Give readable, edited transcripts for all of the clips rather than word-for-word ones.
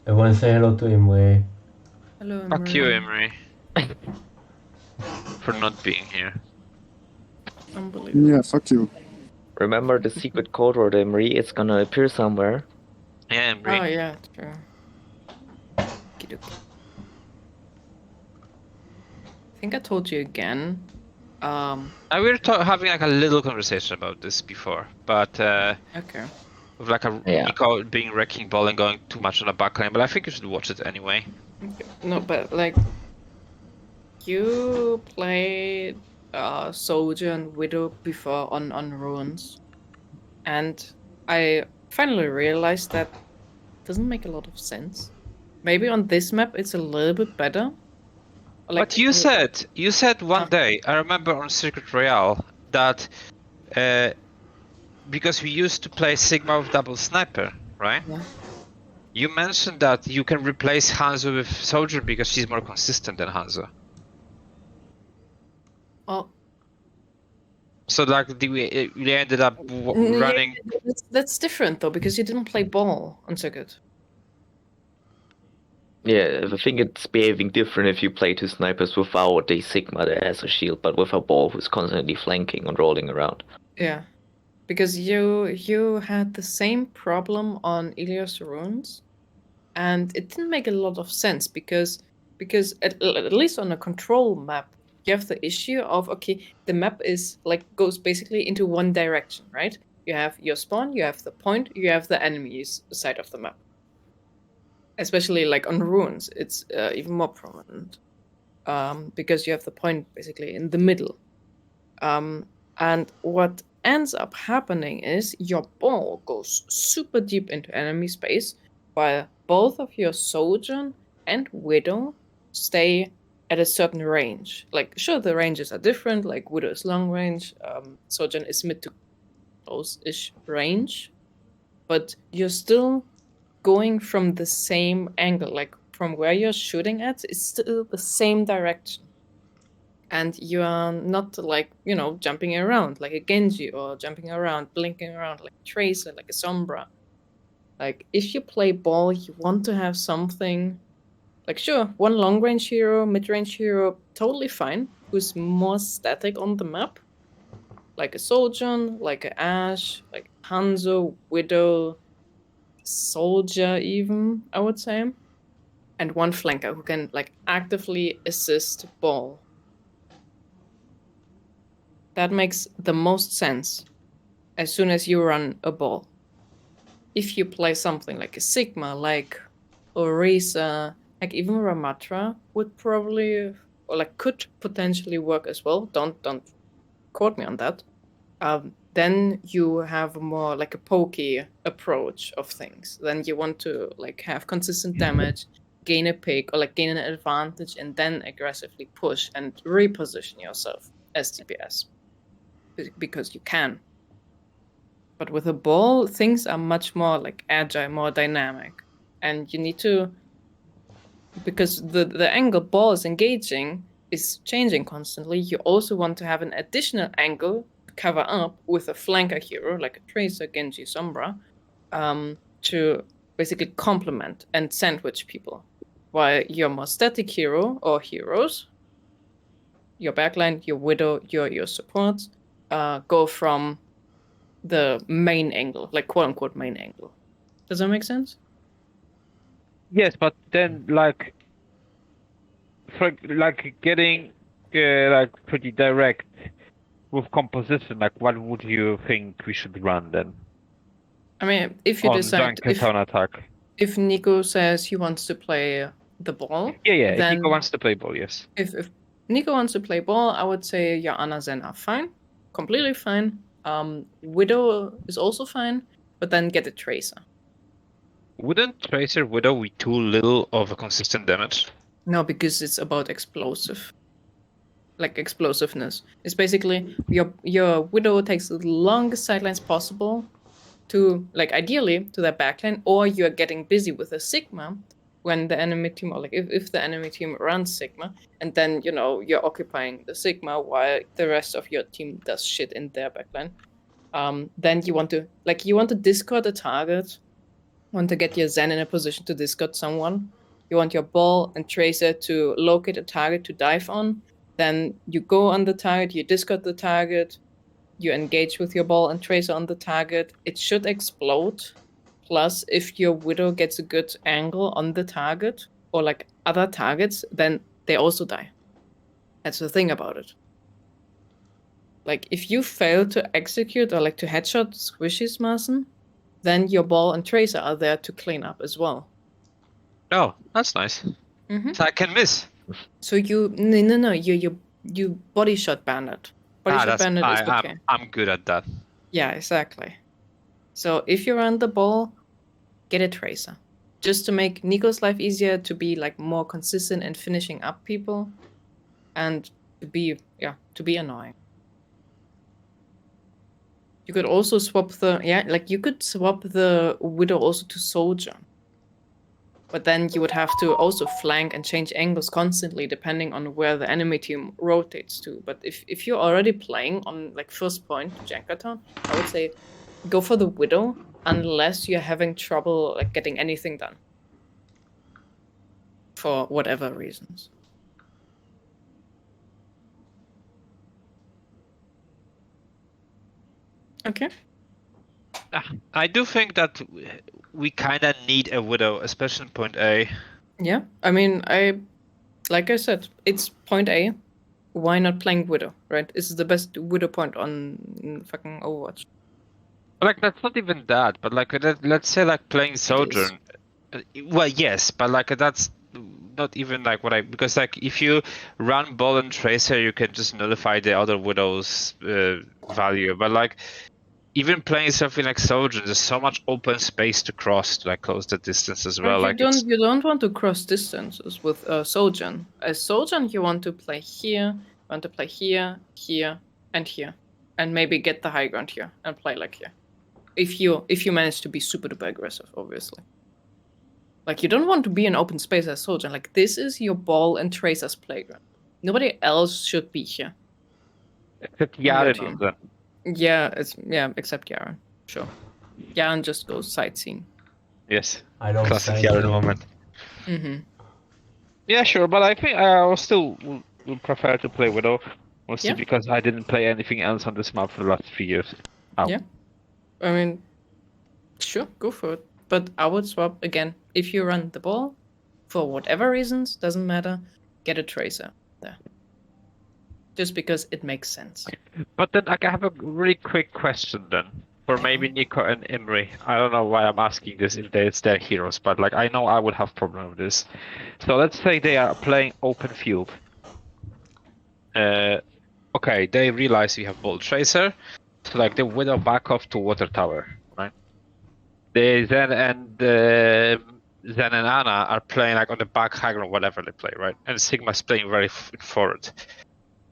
Everyone say hello to Imwe. Hello, Fuck you, Emery. Emery, for not being here. Unbelievable. Yeah, fuck you. Remember the secret code word, Emery? It's gonna appear somewhere. Yeah, Oh, Emery. yeah, true. Okie-dokie. I think I told you again. We were having like a little conversation about this before, but Okay. with like a Yeah. Nico being wrecking ball and going too much on the backline. But I think you should watch it anyway. No, but like, you played Soldier and Widow before on Ruins, and I finally realized that doesn't make a lot of sense. Maybe on this map it's a little bit better. Like, But you said one day, I remember on Circuit Royale, that because we used to play Sigma with double sniper, right? Yeah. You mentioned that you can replace Hanzo with Soldier because she's more consistent than Hanzo. Oh, So like we ended up running. yeah, that's different though, because you didn't play ball on Circuit. Yeah, I think it's behaving different if you play two snipers without a Sigma that has a shield, but with a ball who's constantly flanking and rolling around. Yeah, because you had the same problem on Ilios Runes, and it didn't make a lot of sense because at least on a control map you have the issue of, okay, the map is like goes basically into one direction, right? You have your spawn, you have the point, you have the enemy's side of the map. Especially like on Runes, it's even more prominent. Because you have the point basically in the middle. And what ends up happening is your ball goes super deep into enemy space, while both of your Sojourn and Widow stay at a certain range. Like, sure, the ranges are different. Like, Widow is long range, Sojourn is mid to close-ish range, but you're still going from the same angle. Like, from where you're shooting at, it's still the same direction. And you are not like, jumping around like a Genji or jumping around, blinking around like a Tracer, like a Sombra. Like, if you play ball, you want to have something like, sure, one long range hero, mid range hero, totally fine, who's more static on the map, like a Sojourn, like a Ashe, like Hanzo, Widow, Soldier, even, I would say, and one flanker who can like actively assist ball. That makes the most sense as soon as you run a ball. If you play something like a Sigma, like Orisa, like even Ramatra would probably, or like could potentially work as well. Don't quote me on that. Then you have more like a pokey approach of things. Then you want to like have consistent damage, gain a pick, or like gain an advantage, and then aggressively push and reposition yourself as DPS because you can. But with a ball, things are much more like agile, more dynamic, and you need to, because the angle ball is engaging is changing constantly. You also want to have an additional angle to cover up with a flanker hero like a Tracer, Genji, Sombra, to basically complement and sandwich people. While your more static hero or heroes, your backline, your Widow, your supports, go from the main angle, like quote unquote main angle. Does that make sense? Yes, but then like getting like pretty direct with composition, like what would you think we should run then I mean, if you on decide, junk and counter attack? if Nico says he wants to play the ball, Yeah. If then Nico wants to play ball, yes. if Nico wants to play ball, I would say your Ana Zen are fine, completely fine. Widow is also fine, but then get a Tracer. Wouldn't Tracer Widow be too little of a consistent damage? No, because it's about explosiveness. It's basically your Widow takes the longest sidelines possible to, like, ideally to their backline, or you're getting busy with a Sigma when the enemy team, or like if the enemy team runs Sigma, and then you're occupying the Sigma while the rest of your team does shit in their backline. Then you want to discard a target want to get your Zen in a position to discard someone. You want your ball and tracer to locate a target to dive on. Then you go on the target, you discard the target, you engage with your ball and tracer on the target. It should explode. Plus, if your Widow gets a good angle on the target or like other targets, then they also die. That's the thing about it. Like, if you fail to execute or like to headshot Squishy's Mason, then your ball and tracer are there to clean up as well. Oh, that's nice. Mm-hmm. So I can miss. So you body shot bandit. Body shot bandit is okay. I'm good at that. Yeah, exactly. So if you run the ball, get a tracer. Just to make Nico's life easier, to be like more consistent in finishing up people, and to be annoying. You could also swap the Widow also to Soldier. But then you would have to also flank and change angles constantly depending on where the enemy team rotates to. But if you're already playing on like first point, Jankertown, I would say go for the Widow unless you're having trouble like getting anything done. For whatever reasons. Okay. I do think that we kind of need a Widow, especially in point A. Yeah, I mean, like I said, it's point A. Why not playing Widow, right? This is the best Widow point on fucking Overwatch. Like, that's not even that, but like, let's say like playing Soldier. Well, yes, but like that's not even like what because like if you run Ball and Tracer, you can just nullify the other Widow's value. But like, even playing something like Soldier, there's so much open space to cross to like close the distance as well. You don't want to cross distances with Sojourn. As Sojourn, you want to play here, here, and here, and maybe get the high ground here and play like here. If you manage to be super duper aggressive, obviously. Like, you don't want to be in open space as Sojourn. Like, this is your Ball and Tracer's playground. Nobody else should be here. Except Yaren. Yeah, except Yaren. Sure. Yaren just goes sightseeing. Yes. I don't Classic say Yaren so. moment. Mm-hmm. Yeah, sure, but I think I will still would prefer to play Widow, mostly because I didn't play anything else on this map for the last 3 years. Ow. Yeah. I mean, sure, go for it. But I would swap again. If you run the ball, for whatever reasons, doesn't matter, get a tracer there. Just because it makes sense. But then I have a really quick question then. For maybe Nico and Imri. I don't know why I'm asking this if it's their heroes, but like I know I would have problem with this. So let's say they are playing open field. Okay, they realize you have Ball Tracer, so like they Widow back off to Water Tower, right? They Zen and Anna are playing like on the back high ground, whatever they play, right? And Sigma's playing very forward.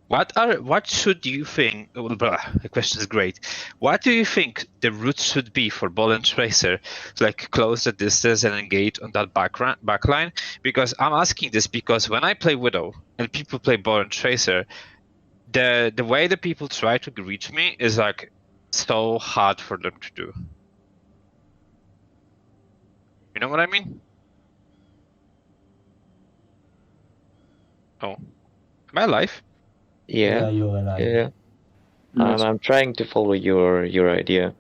What should you think? Well, the question is great. What do you think the route should be for Ball and Tracer to like close the distance and engage on that backline? Because I'm asking this because when I play Widow and people play Ball and Tracer, the way that people try to reach me is like so hard for them to do. You know what I mean? Oh, am I alive? Yeah. you're alive. Yeah. I'm trying to follow your idea.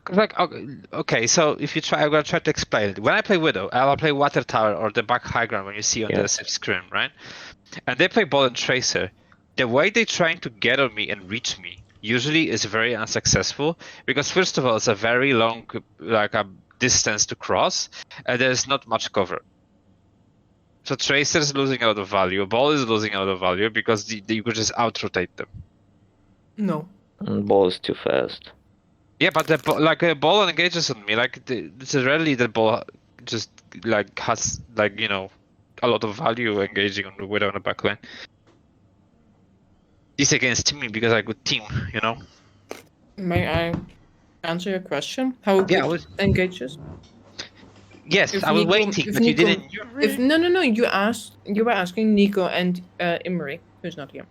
Cause like okay, so if you try, I'm gonna try to explain it. When I play Widow, I'll play Water Tower or the back high ground when you see on the screen, right? And they play Ball and Tracer. The way they're trying to get on me and reach me usually is very unsuccessful because first of all, it's a very long like a distance to cross, and there's not much cover. So Tracer is losing a lot of value. Ball is losing a lot of value because you could just out-rotate them. No. Ball is too fast. Yeah, but the ball engages on me. Like it's rarely the ball just like has like a lot of value engaging on the Widow on the backline. This against me because I good team, you know. May I answer your question? How good engages? Yes, I was waiting, but you didn't. You were asking Nico and Imri, who's not here.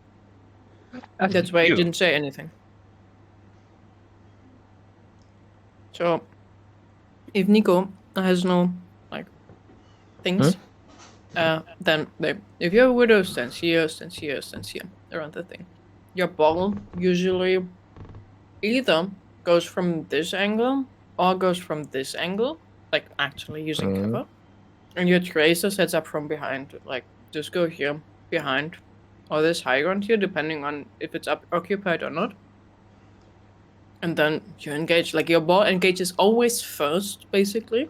That's why I didn't say anything. So, if Nico has no like things, then if your widow stands here, around the thing, your ball usually either goes from this angle or goes from this angle, like actually using cover, and your tracer sets up from behind, like just go here behind, or this high ground here, depending on if it's occupied or not. And then you engage, like your ball engages always first, basically.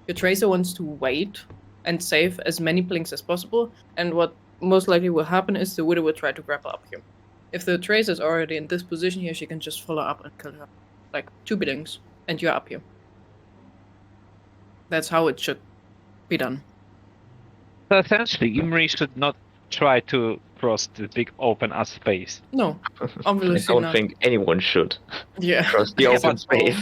Your tracer wants to wait and save as many blinks as possible, and what most likely will happen is the widow will try to grapple up here. If the tracer is already in this position here, she can just follow up and kill her. Like 2 blinks, and you're up here. That's how it should be done. So essentially, Imri should not try to cross the big open ass space. No, I obviously don't not. think anyone should Yeah. cross the open space.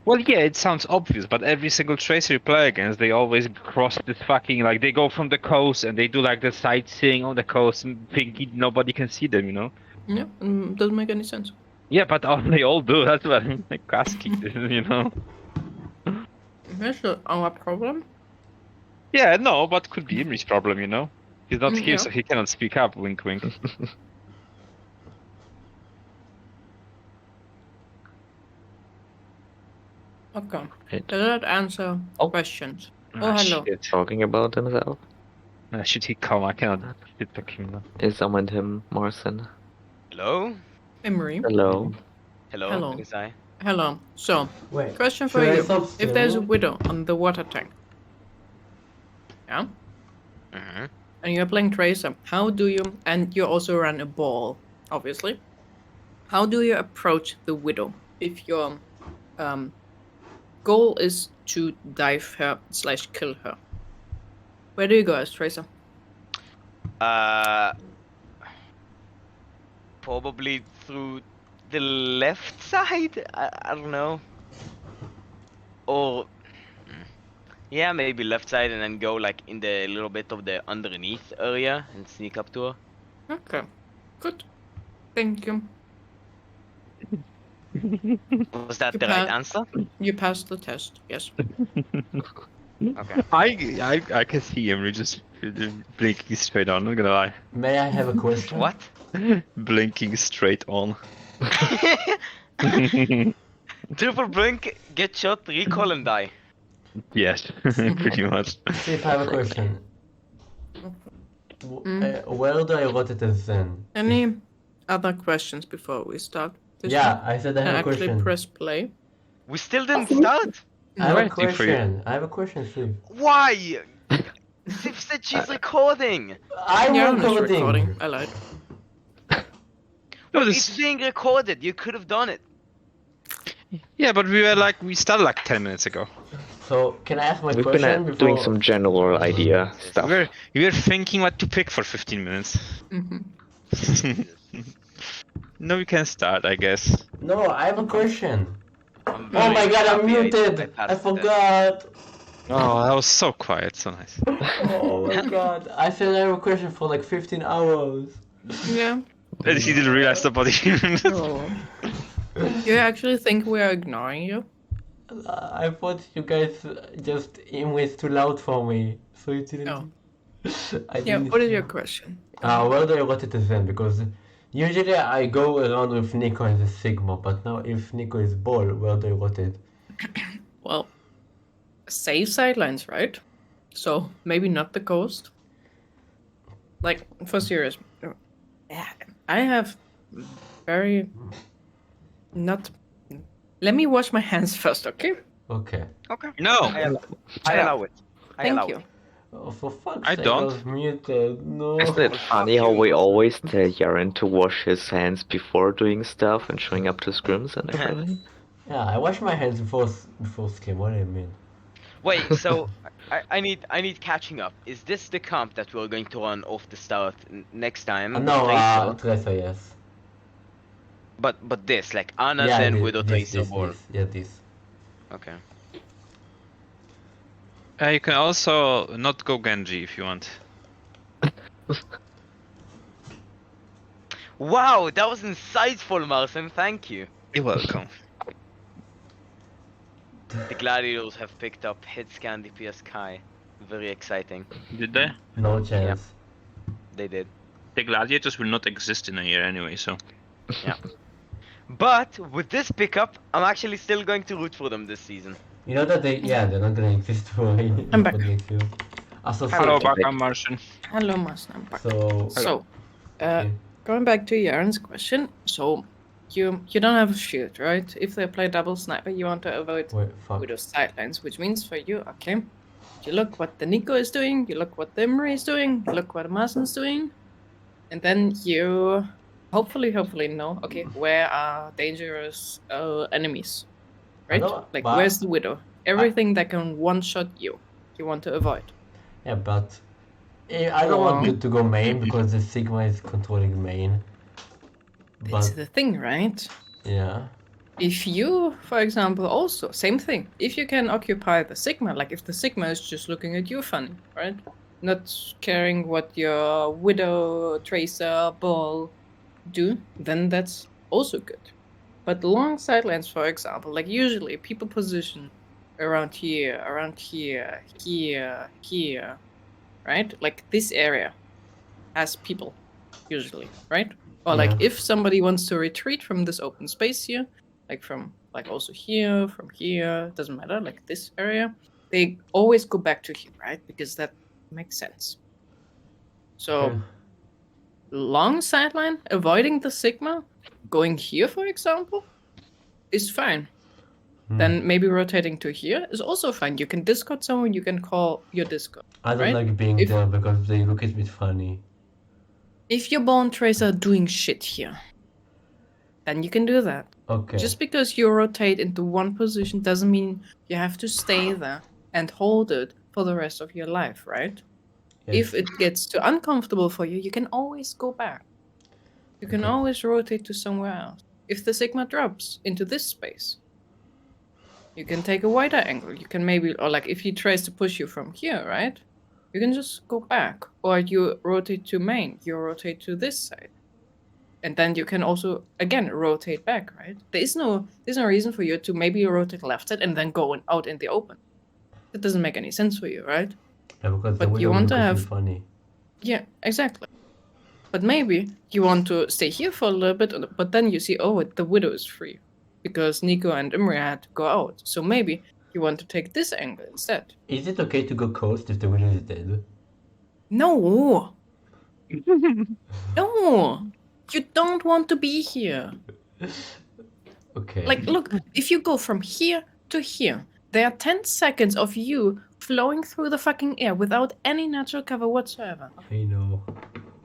Well, yeah, it sounds obvious, but every single tracer you play against, they always cross this fucking, like, they go from the coast and they do, like, the sightseeing on the coast and thinking nobody can see them, you know? Yeah, doesn't make any sense. Yeah, but they all do, that's what I'm like, asking, you know? That's not our problem. Yeah, no, but could be Imri's problem, you know? He's not here, Yeah. so he cannot speak up, wink wink. Okay. Right. Does that answer Oh. questions? Ah, hello. Shit. Talking about himself. Should he come? I cannot sit back him now. I summoned him, Marcin. Hello? Emery. Hello. Hello. It is I. Hello. So, Wait. question for should I you. stop If there's a streaming? widow on the water tank, yeah, Mm-hmm. and you're playing Tracer, how do you, and you also run a ball, obviously, how do you approach the widow if your goal is to dive her / kill her? Where do you go as Tracer? Probably through the left side? I don't know. Or... Yeah, maybe left side and then go like in the little bit of the underneath area and sneak up to her. Okay. Good. Thank you. Was that You the right pa- answer? You passed the test, yes. Okay. I can see Imri just blinking straight on, I'm not gonna lie. May I have a question? What? Blinking straight on. Triple blink, get shot, recall and die. Yes, pretty much. Steve, I have a question. Where do I rotate as then? Any other questions before we start? This Yeah, one? I said I have a Actually, question. press play. We still didn't start? I have a Waiting for you. question. I have a question, Steve. Why? Sif said she's recording. I'm Yeah, I'm just recording. recording. I lied. No, It's being recorded. You could have done it. yeah, but we started like 10 minutes ago. So, can I ask my We've question been before? doing some general idea stuff. We were thinking what to pick for 15 minutes. Mm-hmm. No, we can start, I guess. No, I have a question. I'm Oh very my god, I'm happy I muted! passed I the test. forgot! Oh, that was so quiet, so nice. Oh my god, I said I have a question for like 15 hours. Yeah. He didn't realize the body. Oh. You actually think we are ignoring you? I thought you guys just was too loud for me, so it didn't. Oh. I Yeah, didn't. what is your question? Where do I rotate as then? Because usually I go around with Nico and the Sigma, but now if Nico is ball, where do I rotate? Well, safe sidelines, right? So maybe not the coast. Like, for serious. Yeah, I have very not. Let me wash my hands first, okay? Okay. Okay. No! I allow it. I Thank allow you. it. Oh, for fuck's I sake, don't. I was muted. No. Isn't it funny how we always tell Yaren to wash his hands before doing stuff and showing up to scrims and everything? Yeah, I wash my hands before skim. What do you mean? Wait, so I need catching up. Is this the comp that we're going to run off the start next time? No, Tracer? Tracer, yes. But this, like Anna Yeah, then this, Widow this, Tracer Ball. this. Yeah, this. Okay. You can also not go Genji if you want. Wow, that was insightful, Marcin. Thank you. You're welcome. The gladiators have picked up hit scan DPS Kai. Very exciting. Did they? No chance. They did. The gladiators will not exist in a year anyway, so. But with this pickup, I'm actually still going to root for them this season. You know that they're not gonna exist for I'm back. for next year. Also, Hello, so, back, I'm Martian. Hello, Martin. I'm back. so So, okay. going back to Yaren's question, so you don't have a shield, right? If they play double sniper, you want to avoid Wait, fuck. Widow's sidelines, which means for you, okay, you look what the Nico is doing, you look what the Imri is doing, you look what the Martin's doing, and then you hopefully know, okay, where are dangerous enemies, right? know, Like, but where's the Widow? Everything that can one-shot you want to avoid. Yeah, but I don't want you to go main because the Sigma is controlling main. That's But the thing, right? yeah, If you, for example, also, same thing, if you can occupy the Sigma, like if the Sigma is just looking at you funny, right? Not caring what your Widow, Tracer, Ball do, then that's also good. But long sidelines, for example, like usually people position around here, here, right? Like this area has people, usually, right? Or like Yeah. if somebody wants to retreat from this open space here, like from like also here, from here, doesn't matter, like this area, they always go back to here, right? Because that makes sense. So okay. long sideline, avoiding the Sigma, going here, for example, is fine. Then maybe rotating to here is also fine. You can discard someone, you can call your discard. I don't right? like being If- there because they look a bit funny. If your Ball and Tracer are doing shit here, then you can do that. Okay. Just because you rotate into one position doesn't mean you have to stay there and hold it for the rest of your life, right? Yes. If it gets too uncomfortable for you, you can always go back. You can Okay. always rotate to somewhere else. If the Sigma drops into this space, you can take a wider angle. You can maybe, or like if he tries to push you from here, right? You can just go back. Or you rotate to main, you rotate to this side. And then you can also, again, rotate back, right? There's no reason for you to maybe rotate left side and then go out in the open. That doesn't make any sense for you, right? Yeah, because But the you Widow want to looks a have- bit funny. Yeah, exactly. But maybe you want to stay here for a little bit, but then you see, oh, the Widow is free. Because Nico and Imri had to go out. So maybe you want to take this angle instead. Is it okay to go coast if the Widow is dead? No! No! You don't want to be here. Okay. Like, look, if you go from here to here, there are 10 seconds of you flowing through the fucking air without any natural cover whatsoever. I know.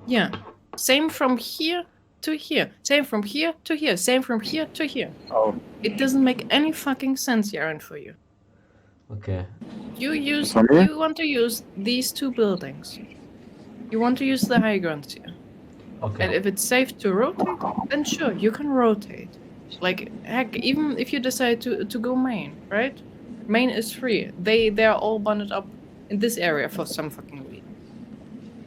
Yeah. Same from here to here. Same from here to here. Same from here to here. Oh, It doesn't make any fucking sense, Yaren, for you. Okay. You For me? you want to use these two buildings. You want to use the high grounds here. Okay. And if it's safe to rotate, then sure, you can rotate. Like, heck, even if you decide to go main, right? Main is free. They're all bonded up in this area for some fucking reason.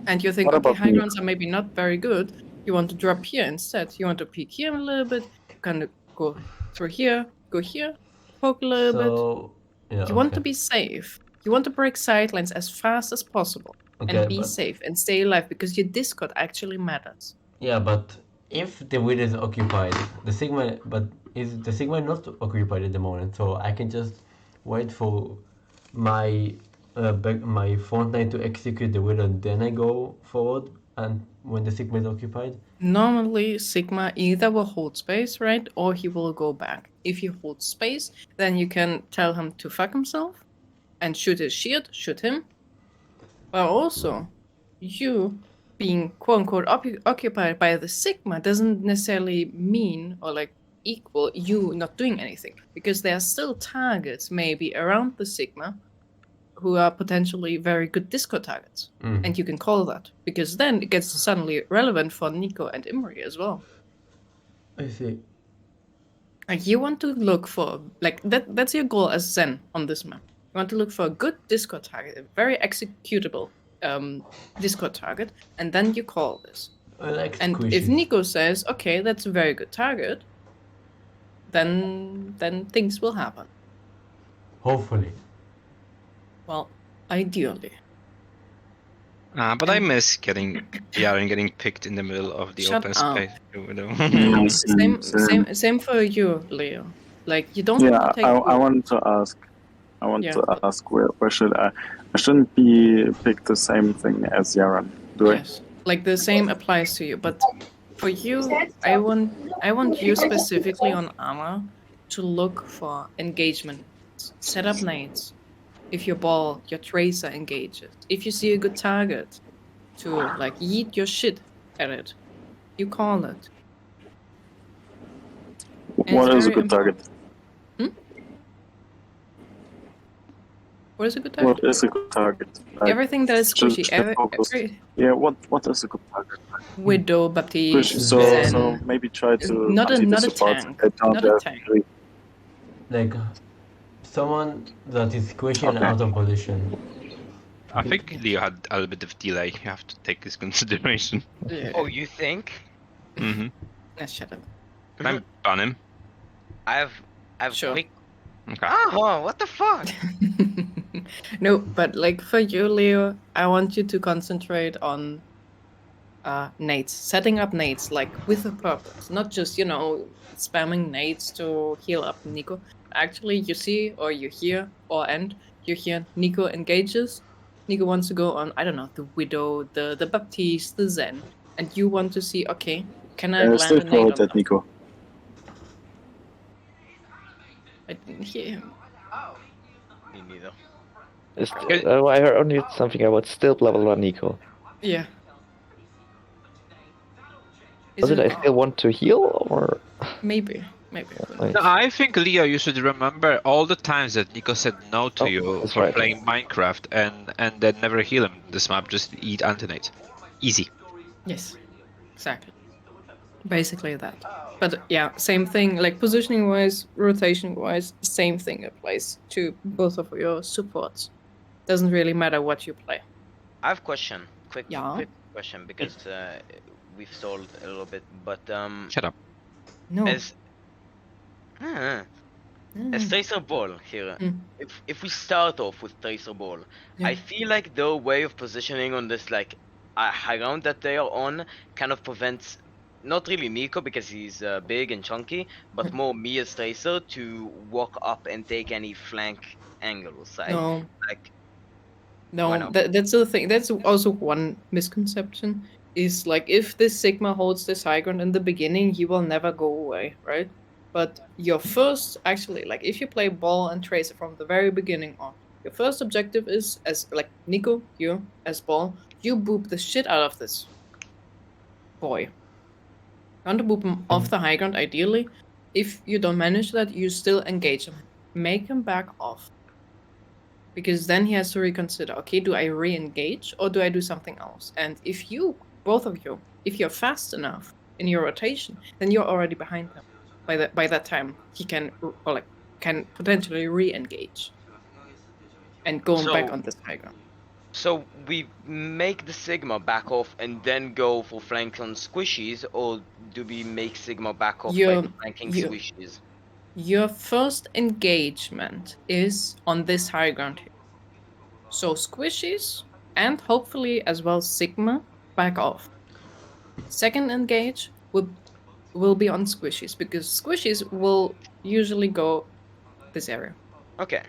And you think, What okay, about high me? grounds are maybe not very good. You want to drop here instead. You want to peek here a little bit. Kind of go through here, go here, poke a little bit. So yeah. You want to okay. be safe. You want to break sidelines as fast as possible. Okay, And be but- safe and stay alive because your Discord actually matters. Yeah, but if the Widow is occupied, the Sigma, but is the Sigma not occupied at the moment? So I can just wait for my my front line to execute the Widow, then I go forward, and when the Sigma is occupied. Normally, Sigma either will hold space, right? Or he will go back. If he holds space, then you can tell him to fuck himself and shoot his shield, shoot him. But also, you being quote unquote occupied by the Sigma doesn't necessarily mean or like equal you not doing anything. Because there are still targets maybe around the Sigma who are potentially very good Discord targets. Mm. And you can call that. Because then it gets suddenly relevant for Nico and Imri as well. I see. Like you want to look for like that's your goal as Zen on this map. You want to look for a good Discord target, a very executable Discord target, and then you call this. I like And squishy. if Nico says, okay, that's a very good target, then things will happen. Hopefully. Well, ideally. But I miss getting Yaren getting picked in the middle of the Shut open up. space. Widow. No, Same. same for you, Leo. Like you don't Yeah, have to take. I want to ask. I want Yeah. to ask where should I? I shouldn't be pick the same thing as Yaran, do I? Yes, like the same applies to you, but for you, I want you specifically on armor to look for engagement. Set up nades. If your ball, your tracer engages. If you see a good target, to like yeet your shit at it. You call it. And What it's is a very good target? What is a good target? What is a good target? Like, Everything that is should- squishy. should I focus- Every Yeah, what is a good target? Widow, Baptiste, Squishy. So Zen. maybe try to Not a anti the not a support. tank. I don't Not a have tank. three. Like someone that is squishy and Okay. out of position. I think Leo had a little bit of delay. You have to take this consideration. Yeah. Oh, you think? Mm-hmm. Shut up. I'm ban him. I have Sure. quick. Okay. Oh, what the fuck? No, but like for you, Leo, I want you to concentrate on nades, setting up nades like with a purpose, not just spamming nades to heal up Nico. Actually, you see or you hear you hear Nico engages. Nico wants to go on, I don't know, the Widow, the Baptiste, the Zen, and you want to see, okay, can I land Still a nade follow on that, them? Nico. I didn't hear him. Me neither. I heard only something about still blah blah blah Nico. Yeah. Was it I still want to heal or? Maybe. Who knows? No, I think Leo, you should remember all the times that Nico said no to you that's for right. playing Minecraft and then never heal him this map. Just eat antinate. Easy. Yes, exactly. Basically that. But yeah, same thing, like positioning wise, rotation wise, same thing applies to both of your supports. Doesn't really matter what you play. I have a question. Quick question because we've stalled a little bit, but Shut up. No. as Tracer Ball here, if we start off with Tracer Ball, I feel like the way of positioning on this like high ground that they are on kind of prevents not really Nico because he's big and chunky, but more me as Tracer to walk up and take any flank angles. No. Like No, that's the thing. That's also one misconception. Is like if this Sigma holds this high ground in the beginning, he will never go away, right? But your first, actually, like if you play ball and tracer from the very beginning on, your first objective is as like Nico, you as ball, you boop the shit out of this boy. You want to boop him off the high ground, ideally. If you don't manage that, you still engage him. Make him back off. Because then he has to reconsider, okay, do I re-engage or do I do something else? And if you, both of you, if you're fast enough in your rotation, then you're already behind him. By that time, he can potentially re-engage and go back on this high ground. So we make the Sigma back off and then go for flanks on squishies, or do we make Sigma back off by flanking squishies? Your first engagement is on this high ground here. So squishies and hopefully as well Sigma back off. Second engage will be on squishies because squishies will usually go this area. Okay.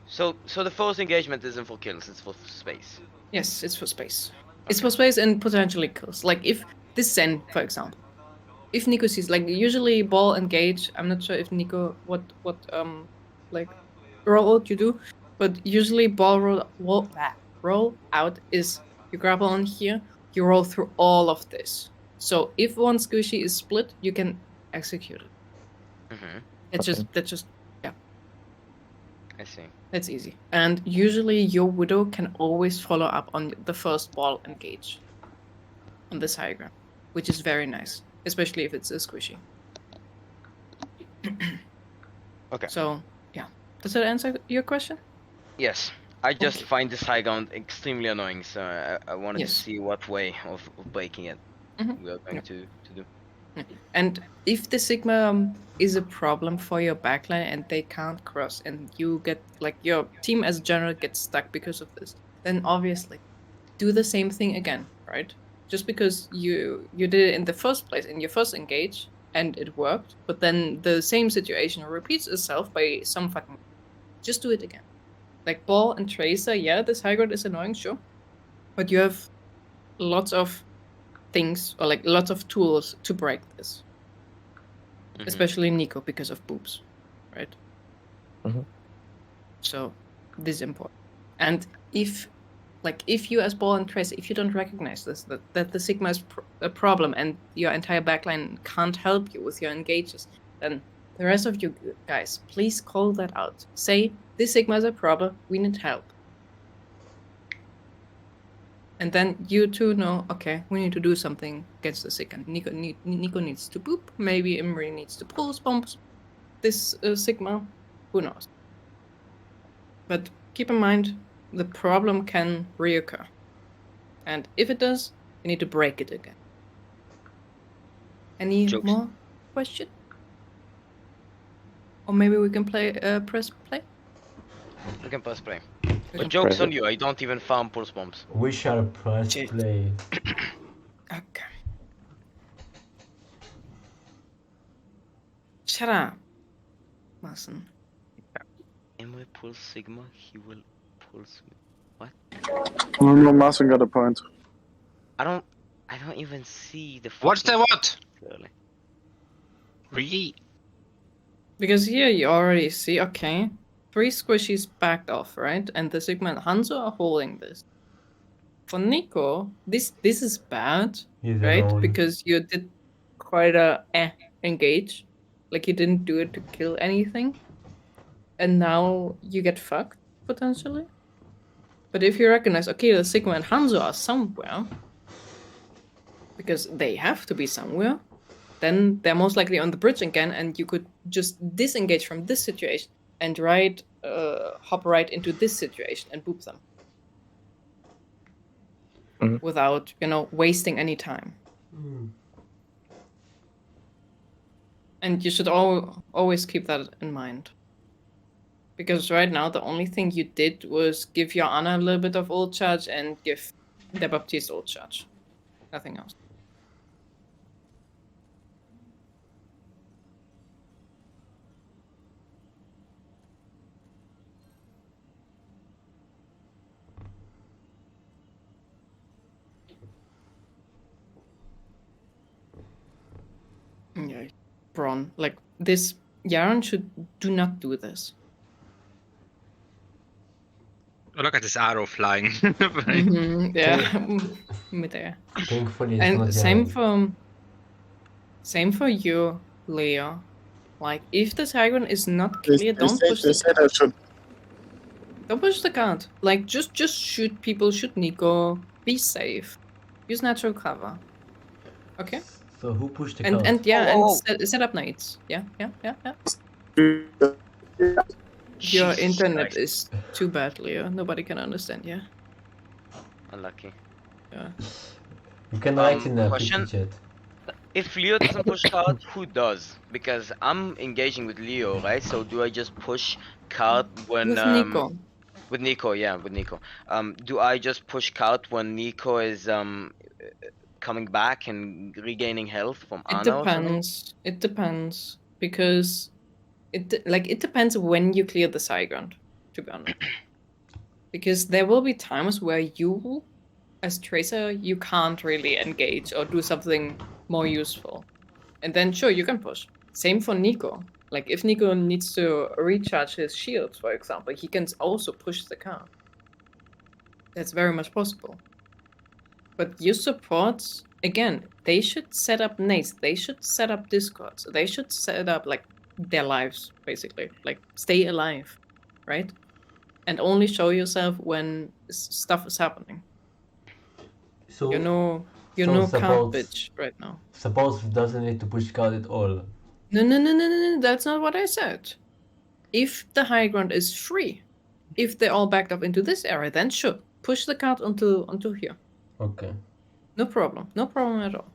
So the first engagement isn't for kills, it's for space. Yes, it's for space. Okay. It's for space and potentially kills. Like if this Zen, for example. If Nico sees like usually ball engage, I'm not sure if Nico what like roll out you do, but usually ball roll out is you grapple on here, you roll through all of this. So if one squishy is split, you can execute it. Mm-hmm. That's just yeah. I see. That's easy. And usually your Widow can always follow up on the first ball engage on this high ground, which is very nice. Especially if it's a squishy. Okay. So, yeah. Does that answer your question? Yes. I just find this high ground extremely annoying, so I wanted to see what way of breaking it we are going to do. And if the Sigma is a problem for your backline and they can't cross, and you get like your team as general gets stuck because of this, then obviously do the same thing again, right? Just because you did it in the first place in your first engage and it worked, but then the same situation repeats itself by some fucking. Just do it again. Like Ball and Tracer, yeah, this high ground is annoying, sure, but you have lots of things or like lots of tools to break this. Especially Nico because of boobs, right? So this is important. And if you as Ball and Tracer, if you don't recognize this, that the Sigma is a problem and your entire backline can't help you with your engages, then the rest of you guys, please call that out. Say, this Sigma is a problem, we need help. And then you two know, okay, we need to do something against the Sigma. Nico needs to boop, maybe Imri needs to pulse bombs this Sigma, who knows. But keep in mind, the problem can reoccur. And if it does, you need to break it again. Any more question? Or maybe we can press play? We can press play. But joke's on you, I don't even farm pulse bombs. We shall press play. Okay. Shut up. Listen. Emre pulls Sigma, he will pulse me. What? No, Marcin got a point. I don't even see the. What's the what? Clearly. Really? Because here you already see, okay, 3 squishies backed off, right? And the Sigma and Hanzo are holding this. For Nico, this is bad, right? Alone. Because you did quite a engage. Like you didn't do it to kill anything. And now you get fucked, potentially. But if you recognize, okay, the Sigma and Hanzo are somewhere, because they have to be somewhere, then they're most likely on the bridge again, and you could just disengage from this situation and hop right into this situation and boop them. Without, wasting any time. And you should always keep that in mind. Because right now, the only thing you did was give your Ana a little bit of ult charge and give the Baptiste ult charge. Nothing else. Yeah, Braun. Like, this, Yaron should do not do this. Oh, look at this arrow flying. Yeah, midair. Thankfully, it's And not same for you, Leo. Like, if the Tygon is not clear, don't push They said I should. Don't push the card. Like, just shoot people, shoot Nico. Be safe. Use natural cover. Okay? So who pushed the card? And set up nades. Yeah. Your internet is too bad, Leo. Nobody can understand, yeah? Unlucky. Yeah. You can write in the question. chat. If Leo doesn't push card, who does? Because I'm engaging with Leo, right? So do I just push card when With Nico. With Nico, yeah, with Nico. Do I just push card when Nico is coming back and regaining health from Ana? It depends. Because it depends when you clear the high ground, to be honest. Because there will be times where you, as Tracer, you can't really engage or do something more useful. And then sure, you can push. Same for Nico. Like if Nico needs to recharge his shields, for example, he can also push the card. That's very much possible. But your supports, again, they should set up nades, they should set up discords, they should set up like their lives, basically. Like stay alive, right? And only show yourself when stuff is happening. So you're no card bitch right now. Suppose doesn't need to push card at all. No, that's not what I said. If the high ground is free, if they're all backed up into this area, then sure, push the card onto here. Okay. No problem at all.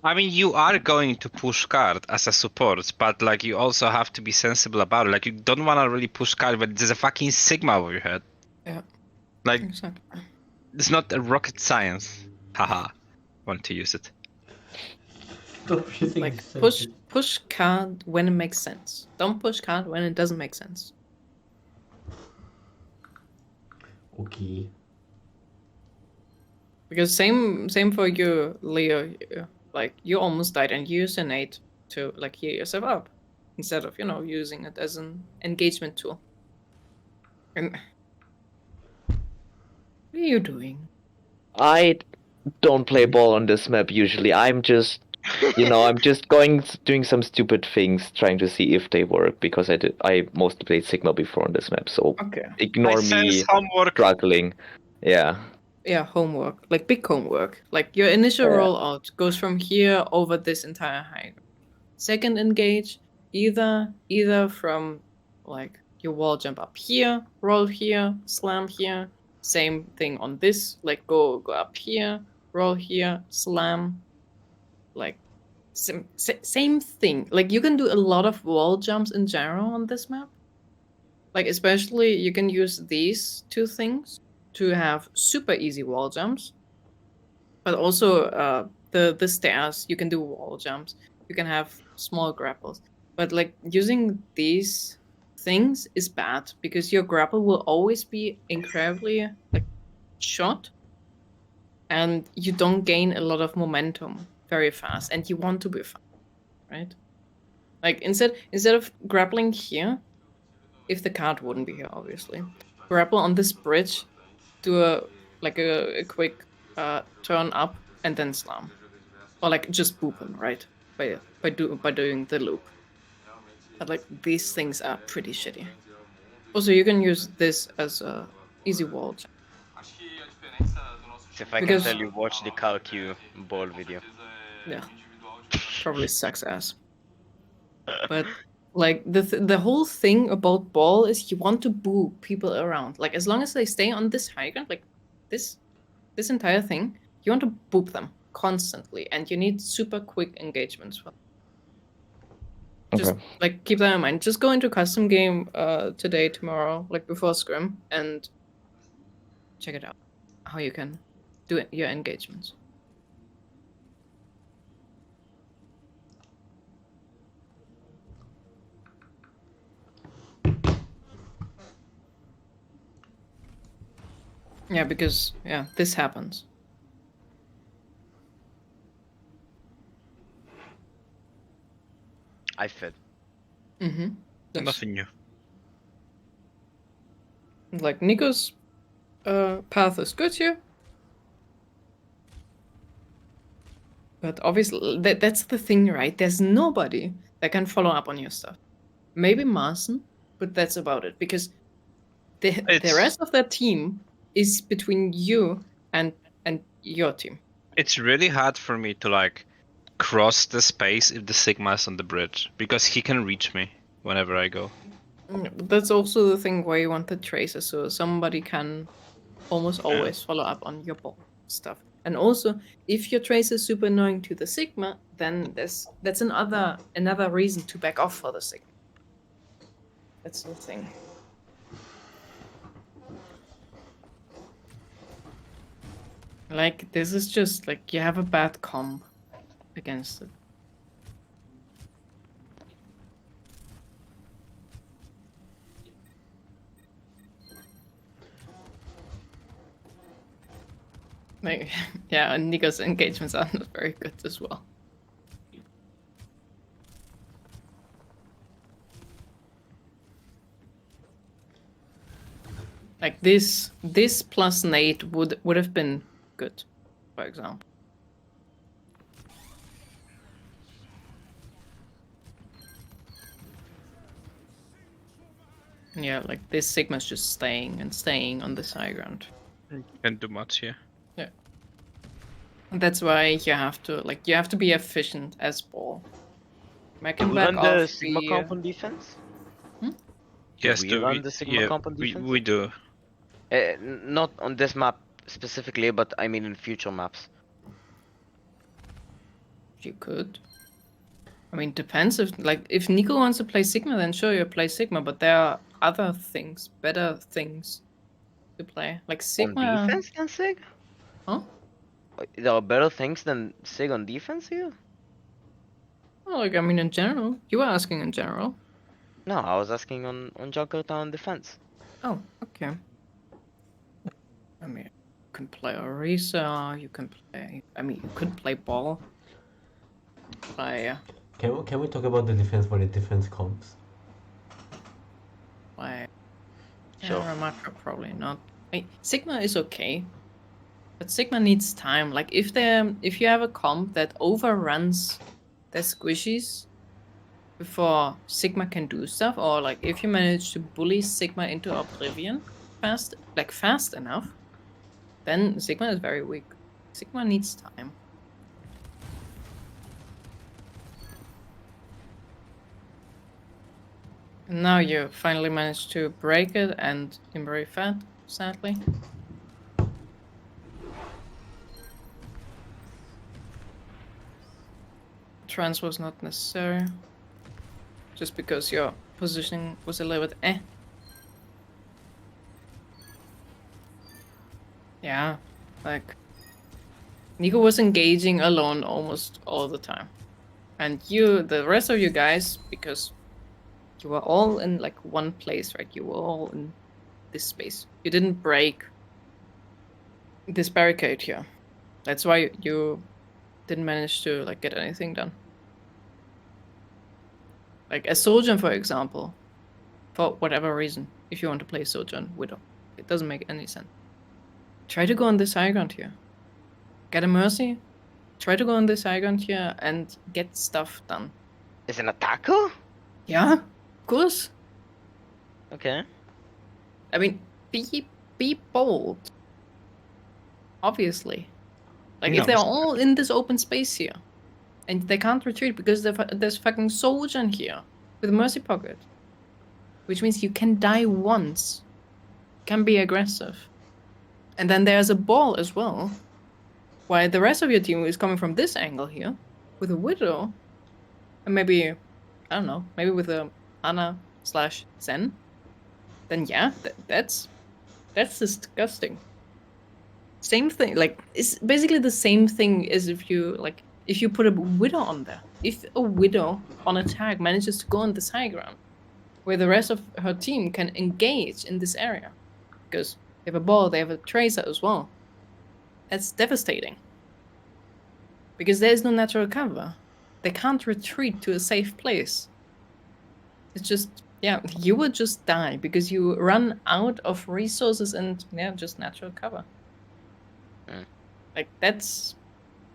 I mean, you are going to push card as a support, but like you also have to be sensible about it. Like you don't want to really push card when there's a fucking Sigma over your head. Yeah. Like Exactly. it's not a rocket science. Haha. Want to use it. Stop using Like senses. push card when it makes sense. Don't push card when it doesn't make sense. Okay. Because same for you, Leo. Like you almost died and you used an 8 to like heal yourself up instead of using it as an engagement tool. And what are you doing? I don't play ball on this map usually. I'm just, I'm just doing some stupid things, trying to see if they work, because I mostly played Sigma before on this map, so Okay. ignore I me sense homework. struggling. Yeah. Yeah, homework. Like big homework. Like your initial rollout goes from here over this entire high. Second engage, either from like your wall jump up here, roll here, slam here. Same thing on this, like go up here, roll here, slam. Like same thing. Like you can do a lot of wall jumps in general on this map. Like especially you can use these two things to have super easy wall jumps. But also the stairs, you can do wall jumps. You can have small grapples. But like using these things is bad because your grapple will always be incredibly like short and you don't gain a lot of momentum very fast and you want to be fast, right? Like instead of grappling here, if the card wouldn't be here obviously, grapple on this bridge, do a quick turn up and then slam. Or like just boop him, right? By doing the loop. But like these things are pretty shitty. Also, you can use this as a easy wall jump. If I Because- can tell you, watch the CalQ ball video. Yeah, probably sucks ass. But like the whole thing about ball is you want to boo people around. Like as long as they stay on this high ground, like this entire thing, you want to boop them constantly, and you need super quick engagements for them. Just Okay. like keep that in mind. Just go into custom game today, tomorrow, like before scrim, and check it out. How you can do it, your engagements. Yeah, because this happens. I fed. Mm-hmm. Nothing new. Like Nico's path is good here. But obviously, that's the thing, right? There's nobody that can follow up on your stuff. Maybe Marson, but that's about it. Because the rest of that team is between you and your team. It's really hard for me to like cross the space if the Sigma is on the bridge, because he can reach me whenever I go. That's also the thing why you want the tracer, so somebody can almost always follow up on your ball stuff. And also, if your tracer is super annoying to the Sigma, then that's another reason to back off for the Sigma. That's the thing. Like, this is just, like, you have a bad comp against it. Like, yeah, and Nico's engagements are not very good as well. Like this plus Nate would have been good, for example. Yeah, like this Sigma's just staying on this high ground. Can't do much here. Yeah. That's why you have to be efficient as ball. Make him We back run off. the Sigma comp on defense? Yes, we run the Sigma comp on defense? we do. Not on this map specifically, but I mean in future maps. You could. I mean, depends if Nico wants to play Sigma, then sure you play Sigma, but there are other things, better things to play. Like Sigma. On defense than Sig? Huh? There are better things than Sig on defense here? Well, like, I mean, in general. You were asking in general. No, I was asking on Jakarta on defense. Oh, okay. I mean, you can play Orisa, you can play... I mean, you could play ball. Play... Can we talk about the defense when the defense comes? Play... Sure. Yeah, probably not. I mean, Sigma is okay. But Sigma needs time. Like, if you have a comp that overruns their squishies before Sigma can do stuff, or like if you manage to bully Sigma into Oblivion fast enough, then Sigma is very weak. Sigma needs time. And now you finally managed to break it, and I'm very fat, sadly. Trans was not necessary. Just because your positioning was a little bit eh. Yeah, like... Nico was engaging alone almost all the time. And the rest of you guys, because you were all in like one place, right? You were all in this space. You didn't break this barricade here. That's why you didn't manage to like get anything done. Like a Sojourn, for example, for whatever reason, if you want to play Sojourn Widow, it doesn't make any sense. Try to go on this high ground here. Get a Mercy. Try to go on this high ground here and get stuff done. Is an attacker? Yeah, of course. Okay. I mean, be bold. Obviously. Like, if they're all in this open space here, and they can't retreat because there's fucking Sojourn here with a Mercy Pocket. Which means you can die once. Can be aggressive. And then there's a ball as well. While the rest of your team is coming from this angle here, with a Widow, and maybe, I don't know, maybe with a Ana/Zen, then yeah, that's disgusting. Same thing, like, it's basically the same thing as if you put a Widow on there. If a Widow on attack manages to go on this high ground, where the rest of her team can engage in this area, because they have a ball, they have a Tracer as well. That's devastating. Because there is no natural cover. They can't retreat to a safe place. It's just, yeah, you would just die because you run out of resources and, yeah, just natural cover. Like, that's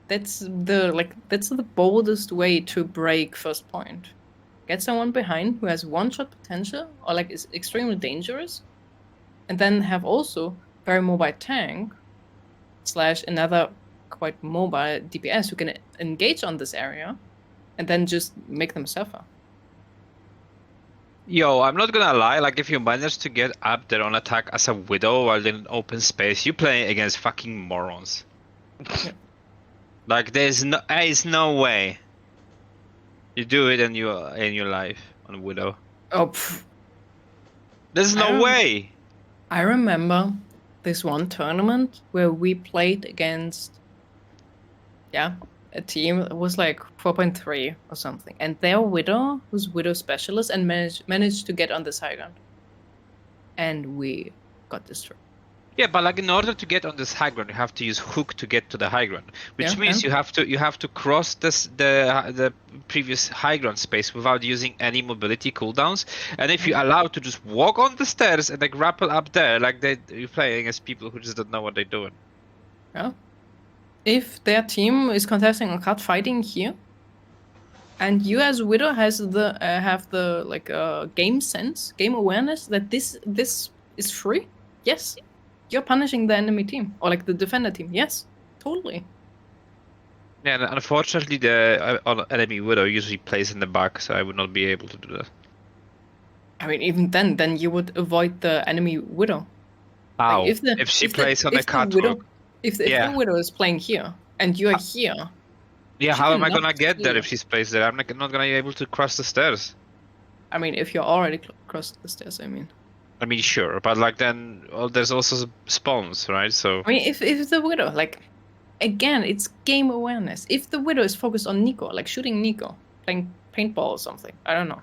the boldest way to break first point. Get someone behind who has one-shot potential, or like is extremely dangerous, and then have also very mobile tank / another quite mobile DPS who can engage on this area, and then just make them suffer. Yo, I'm not gonna lie, like if you manage to get up there on attack as a Widow while in open space, you play against fucking morons. Yeah. Like there's no way you do it in your life on Widow. Oh, There's no way. I remember this one tournament where we played against, a team that was like 4.3 or something, and their Widow was Widow specialist and managed to get on this high ground, and we got destroyed. Yeah, but like in order to get on this high ground, you have to use hook to get to the high ground, which means you have to cross the previous high ground space without using any mobility cooldowns. And if you're allowed to just walk on the stairs and like grapple up there, like you're playing against people who just don't know what they're doing. Yeah. If their team is contesting a card fighting here, and you as Widow have the game sense, game awareness that this is free, yes. You're punishing the enemy team, or like the defender team. Yes, totally. Yeah, and unfortunately, the enemy Widow usually plays in the back, so I would not be able to do that. I mean, even then you would avoid the enemy Widow. How? Like if she plays on the catwalk. If the Widow is playing here, and you are here, Yeah, She how am I cannot gonna get there see. if she's placed there? I'm not gonna be able to cross the stairs. I mean, if you're already crossed the stairs, I mean. I mean, sure, but like then there's also spawns, right? So I mean, if the Widow, like, again, it's game awareness. If the Widow is focused on Nico, like shooting Nico, playing paintball or something, I don't know.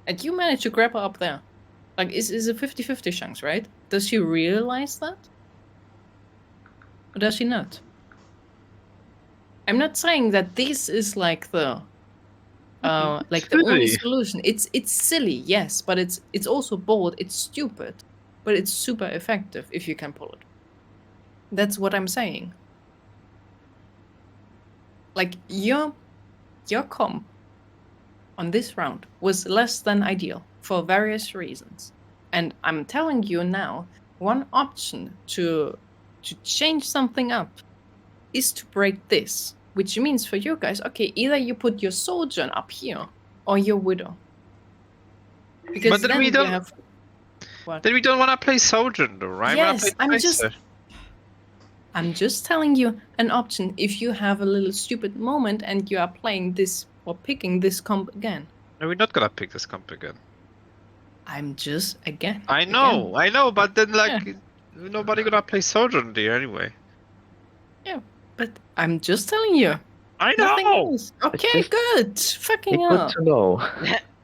And you manage to grab her up there. Like, is a 50-50 chance, right? Does she realize that? Or does she not? I'm not saying that this is like the only silly. solution. It's silly, yes, but it's also bold, it's stupid, but it's super effective if you can pull it. That's what I'm saying. Like your comp on this round was less than ideal for various reasons. And I'm telling you now, one option to change something up is to break this. Which means for you guys, okay, either you put your Sojourn up here or your Widow. Because But then we don't. you have... What? Then we don't want to play Sojourn, though, right? Yes, I'm just. I'm just telling you an option if you have a little stupid moment and you are playing this or picking this comp again. No, we're not gonna pick this comp again. I'm just again. I know, but then like nobody gonna play Sojourn there anyway. Yeah, but I'm just telling you. I Nothing know. else. Okay, good. Fucking It's good hell. to know.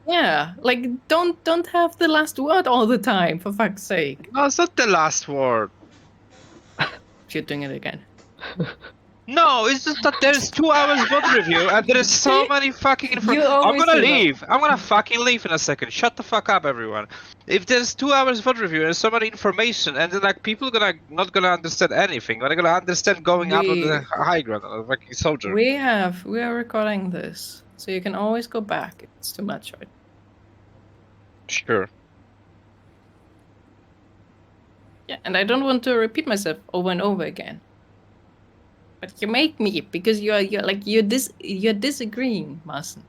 Yeah, like don't have the last word all the time, for fuck's sake. No, it's not the last word. You're doing it again. No, it's just that there's 2 hours VOD review and there's so many fucking information. I'm always gonna do that. leave. I'm gonna fucking leave in a second. Shut the fuck up, everyone. If there's 2 hours VOD review and there's so much information, and then like people not gonna understand anything. They're gonna understand going up on the high ground on a fucking soldier. We are recording this, so you can always go back if it's too much, right? Sure. Yeah, and I don't want to repeat myself over and over again. But you make me because you're disagreeing, Marcin.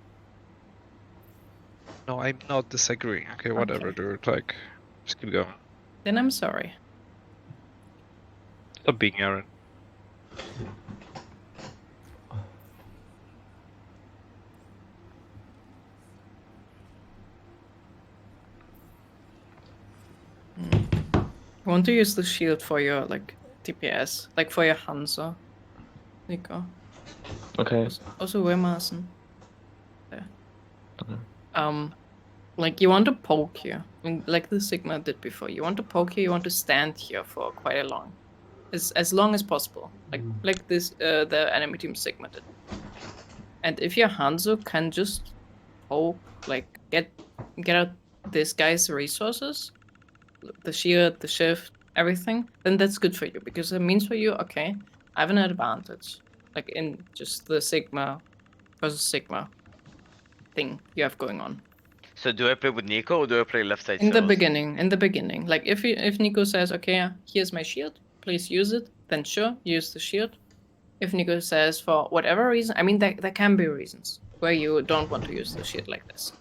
No, I'm not disagreeing. Okay, whatever, Okay. dude. Like, just keep going. Then I'm sorry. Stop being Aaron. You want to use the shield for your like TPS, like for your Hanzo, Nico. Okay. Also, where Marcin? There. Okay. Like you want to poke here, like the Sigma did before. You want to poke here. You want to stand here for quite a long, as long as possible, like this the enemy team Sigma did. And if your Hanzo can just poke, like get out this guy's resources, the shield, the shift, everything, then that's good for you because it means for you, okay, I have an advantage, like in just the Sigma versus Sigma thing you have going on. So do I play with Nico or do I play left side? In the solos? beginning, like if Nico says, okay, here's my shield, please use it, then sure, use the shield. If Nico says for whatever reason, I mean there can be reasons where you don't want to use the shield like this,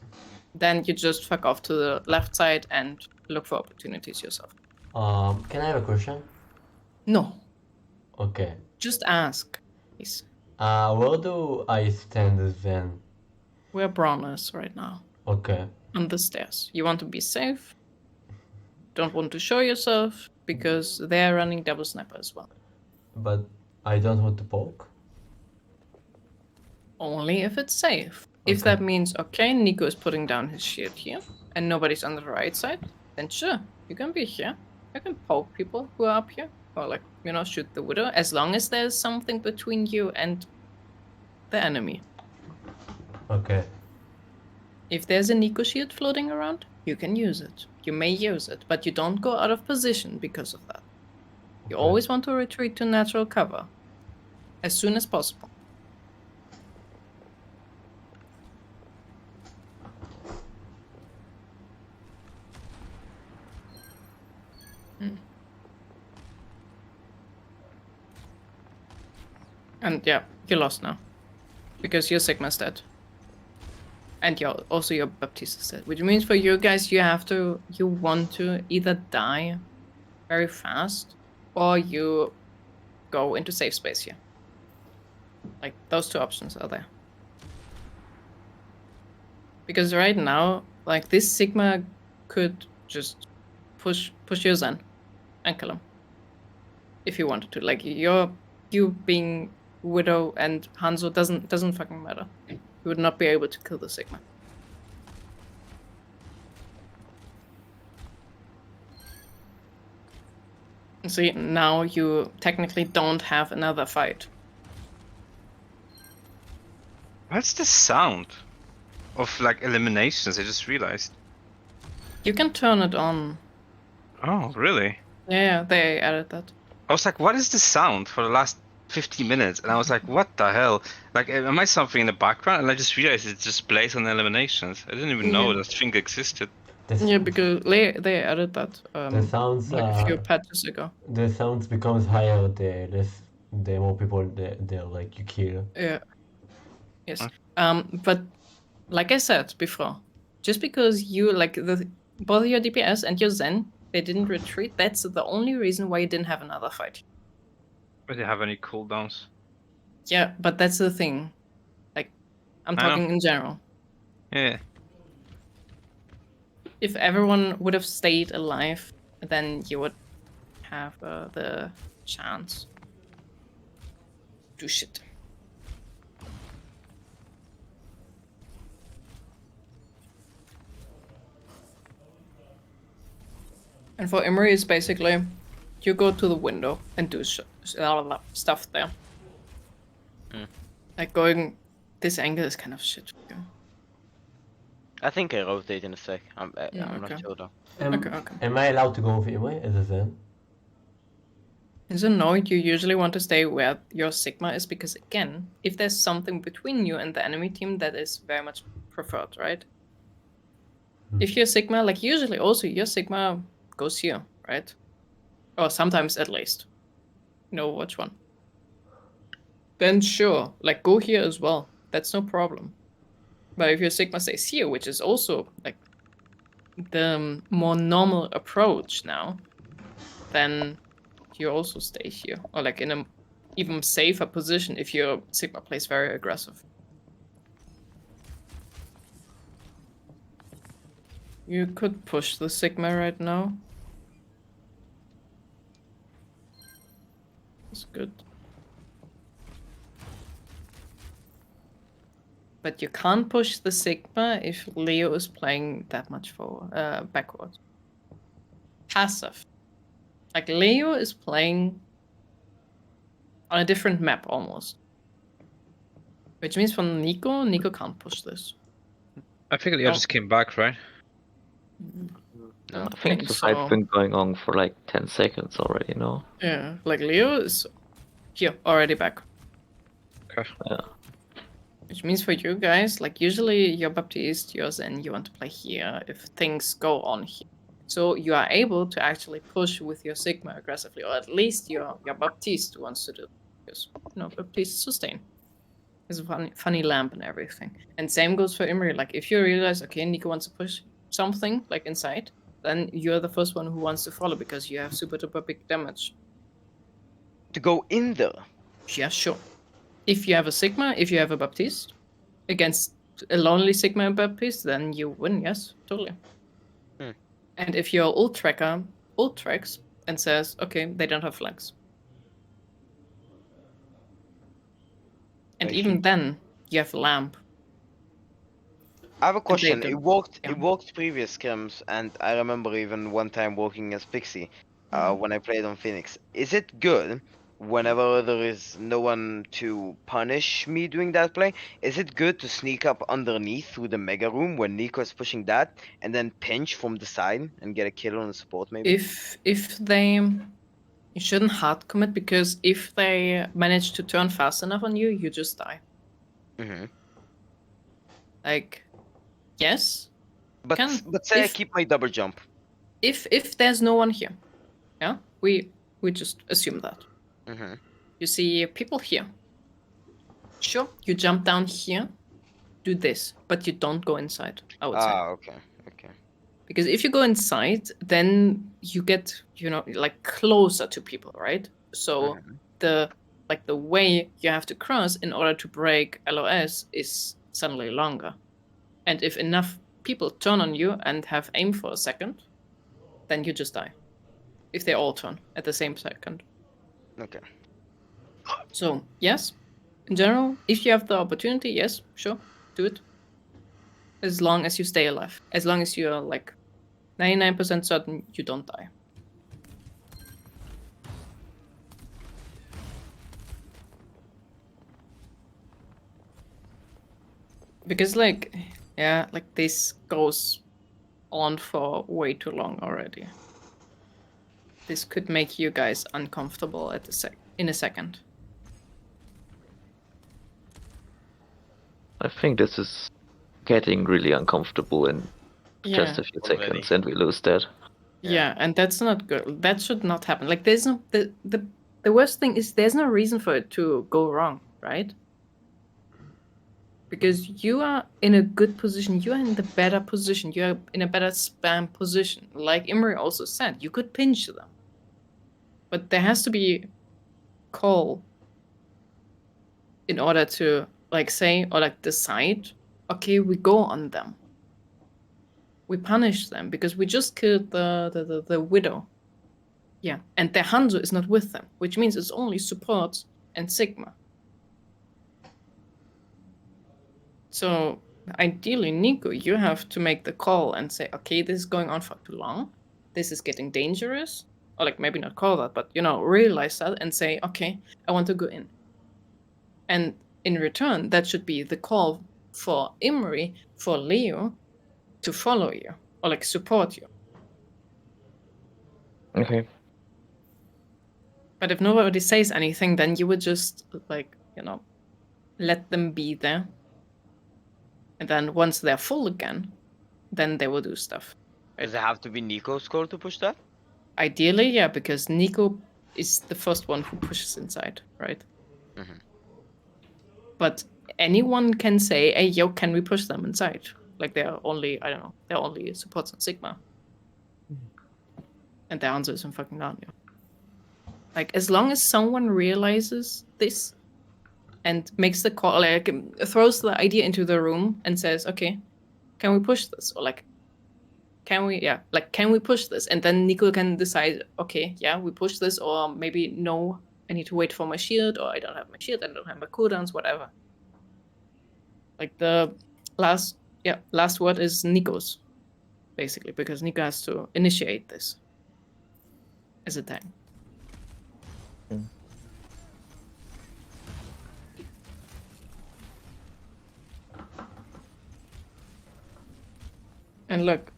then you just fuck off to the left side and look for opportunities yourself. Can I have a question? No, Okay. just ask, please. Where do I stand then? We're brawlers right now. Okay. On the stairs. You want to be safe. Don't want to show yourself because they're running double sniper as well. But I don't want to poke. Only if it's safe. If Okay. that means, okay, Nico is putting down his shield here and nobody's on the right side, then sure, you can be here. You can poke people who are up here. Or like, shoot the Widow, as long as there's something between you and the enemy. Okay. If there's a Nico shield floating around, you can use it. You may use it, but you don't go out of position because of that. You Okay. always want to retreat to natural cover as soon as possible. And yeah, you lost now. Because your Sigma's dead. And also your Baptiste is dead. Which means for you guys, you want to either die very fast or you go into safe space here. Like those two options are there. Because right now, like this Sigma could just push your Zen and kill him. If you wanted to. Like you being Widow and Hanzo doesn't fucking matter. You would not be able to kill the Sigma. See, now you technically don't have another fight. What's the sound of like eliminations? I just realized. You can turn it on. Oh, really? Yeah, they added that. I was like, what is the sound for the last 15 minutes? And I was like, what the hell? Like, am I something in the background? And I just realized it just plays on eliminations. I didn't even know that thing existed. Yeah, because they added that the sounds like a few patches ago. The sounds becomes higher the more people they're like you kill. Yeah. Yes. But like I said before, just because you like both your DPS and your Zen, they didn't retreat, that's the only reason why you didn't have another fight. But do you have any cooldowns? Yeah, but that's the thing. Like, I'm talking in general. Yeah. If everyone would have stayed alive, then you would have the chance to do shit. And for Emery, it's basically you go to the window and do stuff there. Like going this angle is kind of shit. I think I rotate in a sec. I'm okay. not sure though. Okay. Am I allowed to go with Emery as a Zen? So no, you usually want to stay where your Sigma is because again, if there's something between you and the enemy team, that is very much preferred, right? If your Sigma, like usually also your Sigma goes here, right? Or sometimes at least. You know which one. Then sure, like go here as well. That's no problem. But if your Sigma stays here, which is also like the more normal approach now, then you also stay here. Or like in a even safer position if your Sigma plays very aggressive. You could push the Sigma right now. That's good. But you can't push the Sigma if Leo is playing that much forward, backward. Passive. Like Leo is playing on a different map almost. Which means for Nico can't push this. I figured Leo just came back, right? No. I think the fight's been going on for like 10 seconds already, no? Yeah, like Leo is here, already back. Okay. Yeah. Which means for you guys, like usually your Baptiste, yours, and you want to play here if things go on here. So you are able to actually push with your Sigma aggressively, or at least your Baptiste wants to do. Because, Baptiste sustain. It's a funny lamp and everything. And same goes for Imri. Like if you realize, okay, Nico wants to push something like inside, then you're the first one who wants to follow because you have super duper big damage. To go in there? Yeah, sure. If you have a Sigma, if you have a Baptiste, against a lonely Sigma and Baptiste, then you win, yes, totally. And if your ult tracker ult tracks and says, okay, they don't have flags. And even then, you have lamp. I have a question. don't- It worked previous scrims, and I remember even one time working as Pixie when I played on Phoenix. Is it good whenever there is no one to punish me doing that play? Is it good to sneak up underneath through the mega room when Nico is pushing that, and then pinch from the side and get a kill on the support maybe? If they... You shouldn't hard commit because if they manage to turn fast enough on you, you just die. Like, yes. But say I keep my double jump. If there's no one here, yeah, we just assume that. You see people here. Sure, you jump down here, do this, but you don't go inside. I would say. Okay. Because if you go inside, then you get, like closer to people, right? So the like the way you have to cross in order to break LOS is suddenly longer. And if enough people turn on you and have aim for a second, then you just die. If they all turn at the same second. Okay. So, yes, in general, if you have the opportunity, yes, sure, do it. As long as you stay alive. As long as you're like 99% certain you don't die. Because like, yeah, like this goes on for way too long already. This could make you guys uncomfortable at in a second. I think this is getting really uncomfortable in just a few Already. seconds, and we lose that. Yeah, and that's not good. That should not happen. Like, there's no the worst thing is there's no reason for it to go wrong, right? Because you are in a good position. You are in the better position. You are in a better spam position. Like Imri also said, you could pinch them. But there has to be call in order to like say or like decide, okay, we go on them. We punish them because we just killed the widow. Yeah, and their Hanzo is not with them, which means it's only support and Sigma. So ideally, Nico, you have to make the call and say, okay, this is going on for too long. This is getting dangerous. Or like maybe not call that, but realize that and say, okay, I want to go in. And in return, that should be the call for Imri, for Leo, to follow you or like support you. Okay. But if nobody says anything, then you would just like, let them be there. And then once they're full again, then they will do stuff. Right? Does it have to be Nico's call to push that? Ideally, yeah, because Nico is the first one who pushes inside, right? Mm-hmm. But anyone can say, hey, yo, can we push them inside? Like they're only, I don't know, they're only supports on Sigma. And the answer is in fucking Narnia. Like, as long as someone realizes this and makes the call, like, throws the idea into the room and says, okay, can we push this? Or like, can we push this? And then Nico can decide, okay, yeah, we push this, or maybe no, I need to wait for my shield, or I don't have my shield, I don't have my cooldowns, whatever. Like the last word is Nico's, basically, because Nico has to initiate this as a tank. And look,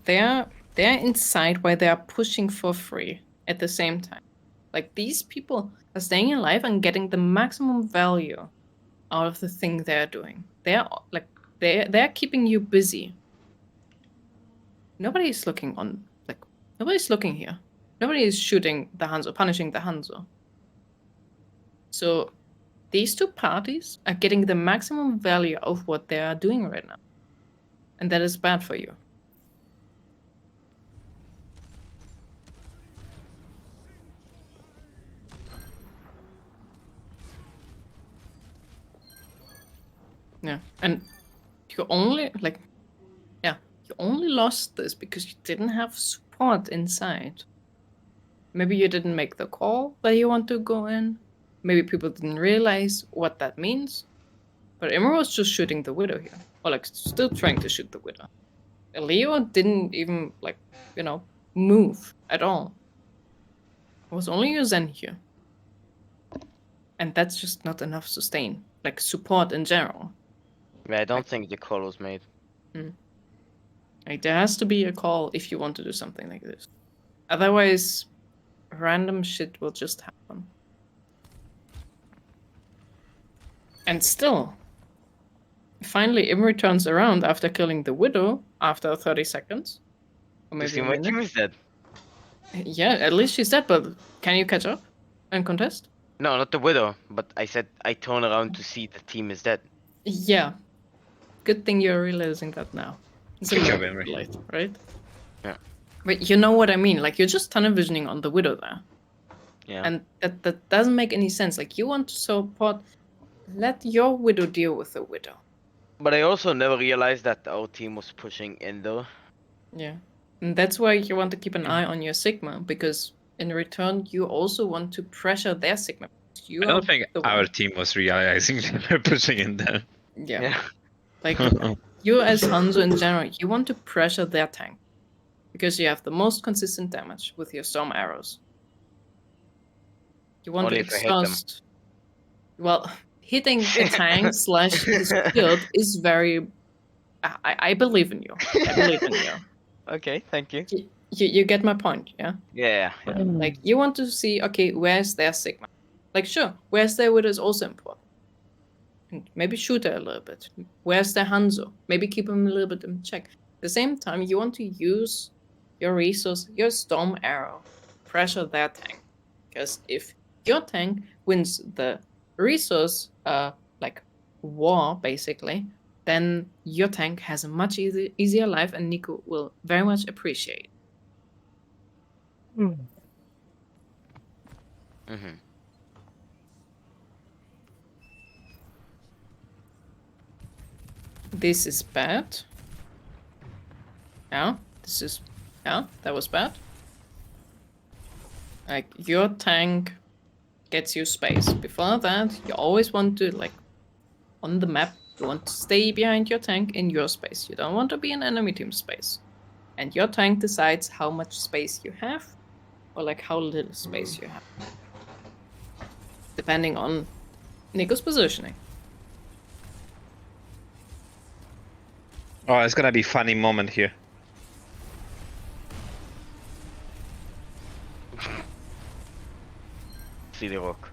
they're inside while they are pushing for free at the same time. Like, these people are staying alive and getting the maximum value out of the thing they're doing. They're keeping you busy. Nobody's looking here. Nobody is shooting the Hanzo, punishing the Hanzo. So these two parties are getting the maximum value of what they are doing right now. And that is bad for you. Yeah, and you only lost this because you didn't have support inside. Maybe you didn't make the call that you want to go in. Maybe people didn't realize what that means. But Emma was just shooting the widow here. Or like still trying to shoot the widow. Leo didn't even move at all. It was only your Zen here. And that's just not enough sustain. Like support in general. Yeah, I don't think the call was made. Like, there has to be a call if you want to do something like this. Otherwise, random shit will just happen. And still, finally, Imri turns around after killing the widow after 30 seconds. Or maybe my team is dead. Yeah, at least she's dead, but can you catch up and contest? No, not the widow, but I said I turn around to see the team is dead. Yeah. Good thing you're realizing that now. It's a job, little Imri. late, right? Yeah. But you know what I mean, like you're just tunnel visioning on the widow there. Yeah. And that doesn't make any sense. Like, you want to support, let your Widow deal with the Widow. But I also never realized that our team was pushing in though. Yeah. And that's why you want to keep an eye on your Sigma, because in return, you also want to pressure their Sigma. You I don't think the our one. team was realizing they were pushing in there. Yeah. Like, you as Hanzo in general, you want to pressure their tank. Because you have the most consistent damage with your storm arrows. You want Only to if I hit them. exhaust. Well, hitting a tank slash his shield is very. I believe in you. I believe in you. Okay, thank you. You get my point, yeah? Yeah. Like, you want to see, okay, where's their Sigma? Like, sure, where's their Widow is also important. And maybe shoot her a little bit. Where's their Hanzo? Maybe keep him a little bit in check. At the same time, you want to use your resource, your Storm Arrow, pressure their tank. Because if your tank wins the resource, like, war, basically, then your tank has a much easier life, and Nico will very much appreciate. Mm-hmm. This is bad. Yeah, that was bad. Like, your tank gets you space. Before that, you always want to, like, on the map, you want to stay behind your tank in your space. You don't want to be in enemy team space. And your tank decides how much space you have, or like how little space you have. Depending on Nico's positioning. Oh, it's gonna be a funny moment here. See the rock.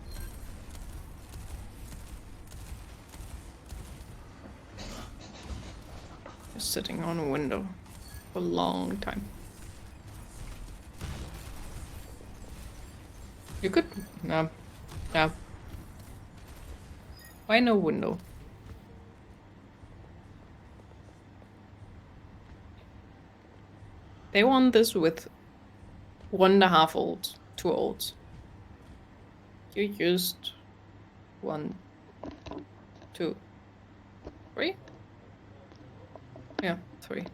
Just sitting on a window for a long time. You could... No. Why no window? They won this with 1.5 ults, 2 ults. You used 1, 2, 3? Yeah, 3.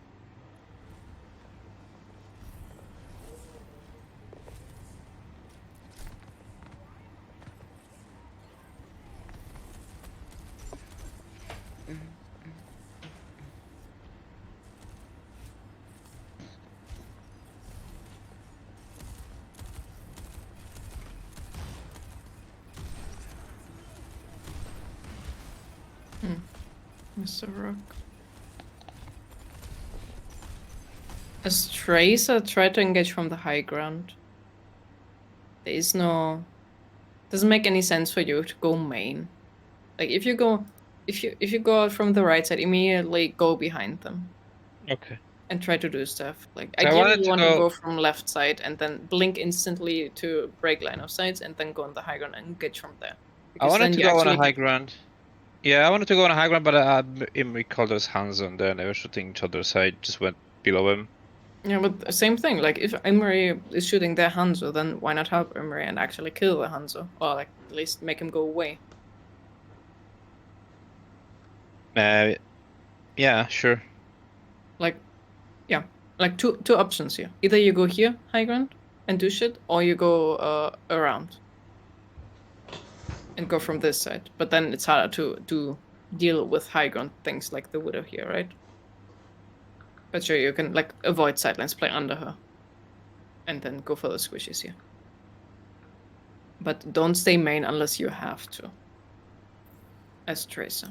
Mr. Rook. As Tracer tried to engage from the high ground. There is no... Doesn't make any sense for you to go main. Like, if you go out from the right side, immediately go behind them. Okay. And try to do stuff. Like, So ideally you want to go from left side and then blink instantly to break line of sight and then go on the high ground and engage from there. Because I wanted to go on a high ground. Yeah, I wanted to go on a high ground, but Imri called us hands on there and they were shooting each other, so I just went below him. Yeah, but same thing. Like, if Imri is shooting their Hanzo, then why not help Imri and actually kill the Hanzo? Or, like, at least make him go away. Yeah, sure. Like, yeah. Like, two options here. Either you go here, high ground, and do shit, or you go around. And go from this side. But then it's harder to deal with high ground things like the Widow here, right? But sure, you can, like, avoid sidelines, play under her. And then go for the squishies here. But don't stay main unless you have to. As Tracer.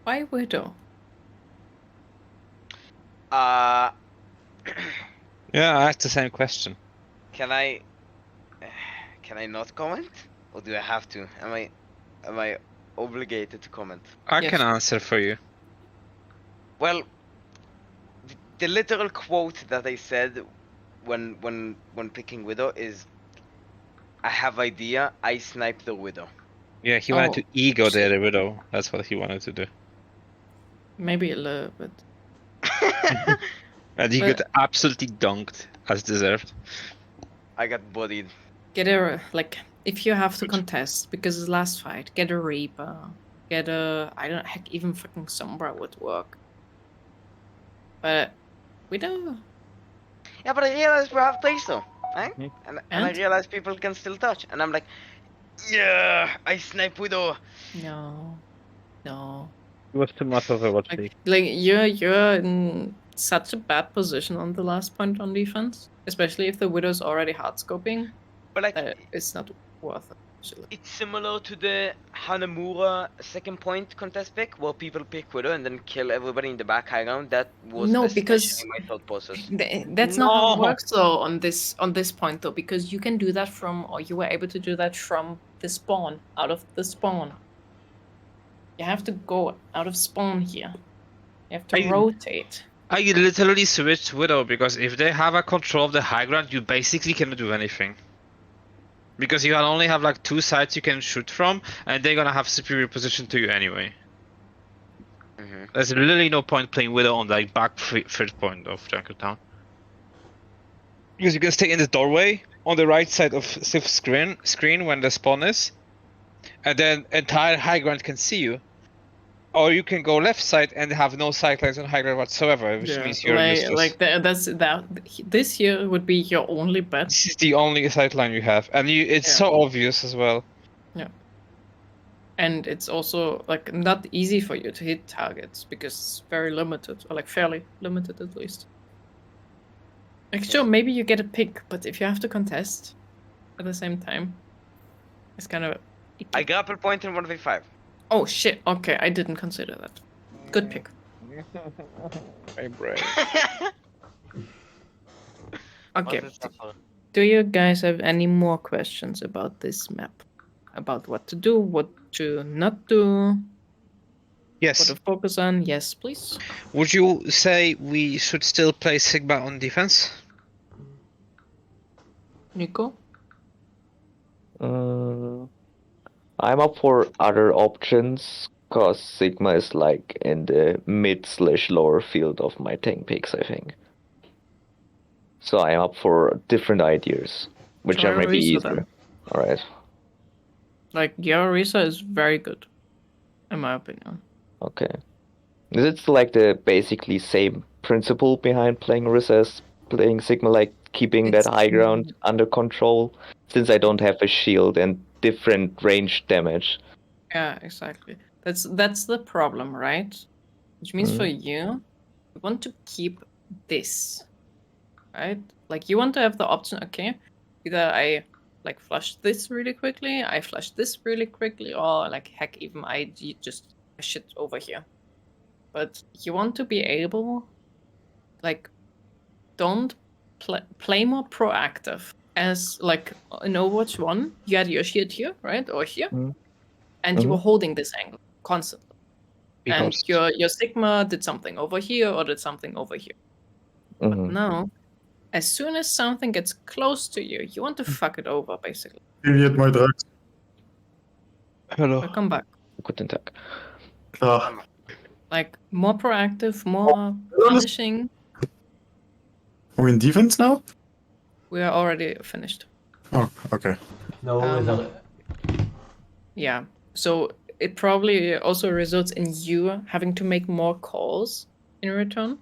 Why Widow? Yeah, I asked the same question. Can I not comment? Or do I have to? Am I obligated to comment. I Yes. can answer for you. Well, the literal quote that I said when picking Widow is, "I have idea. I snipe the Widow." Yeah, he wanted to ego shit. the Widow. That's what he wanted to do. Maybe a little bit. And he But- got absolutely dunked, as deserved. I got bodied. Get a like if you have to contest because it's last fight, get a Reaper, get a heck even fucking Sombra would work. But we don't. Yeah, but I realized we have Tracer, right? And I And? realized people can still touch, and I'm like, yeah, I snipe Widow. No. It was too much of a watch league. Like you're in such a bad position on the last point on defense, especially if the Widow's already hard scoping. But like, That it's not worth it. Actually. it's similar to the Hanamura second point contest pick, where people pick Widow and then kill everybody in the back high ground. That was No, especially because my thought process. That's not how it No. works though on this point though, because you can do that from, or you were able to do that from the spawn, out of the spawn. You have to go out of spawn here. You have to rotate. I literally switched Widow because if they have a control of the high ground, you basically cannot do anything. Because you only have like 2 sides you can shoot from, and they're gonna have superior position to you anyway. There's literally no point playing Widow on like back third point of Junkertown. Because you can stay in the doorway on the right side of Sif screen when the spawn is, and then entire high ground can see you. Or you can go left side and have no sightlines on high ground whatsoever, which means you're useless. This here would be your only bet. This is the only sightline you have, and it's so obvious as well. Yeah. And it's also like not easy for you to hit targets because it's very limited, or like fairly limited at least. Like sure, maybe you get a pick, but if you have to contest at the same time, it's kind of. I grapple point in 1v5. Oh shit! Okay, I didn't consider that. Good pick. Hey, brave. Okay. Do you guys have any more questions about this map? About what to do, what to not do, what Yes. to focus on? Yes, please. Would you say we should still play Sigma on defense? Nico? I'm up for other options, cause Sigma is like in the mid/lower field of my tank picks, I think. So I'm up for different ideas, which Try are maybe Orisa easier. then. Alright, Like, your Orisa is very good, in my opinion. okay. Is it like the basically same principle behind playing Orisa as playing Sigma, like keeping that high ground under control? Since I don't have a shield and different range damage. Yeah, exactly. That's the problem, right? Which means for you want to keep this, right? Like you want to have the option, okay, either I like flush this really quickly, I flush this really quickly, or like heck, even I just shit over here. But you want to be able, like, don't play more proactive. As like in Overwatch 1, you had your shield here, right, or here, and you were holding this angle constantly. And your Sigma did something over here or did something over here. But now, as soon as something gets close to you, you want to fuck it over, basically. Idiot, my drugs. Hello. Welcome back. Guten Tag. Klar. Like more proactive, more punishing. Are we in defense now? We are already finished. Oh, okay. No, Yeah. So it probably also results in you having to make more calls in return.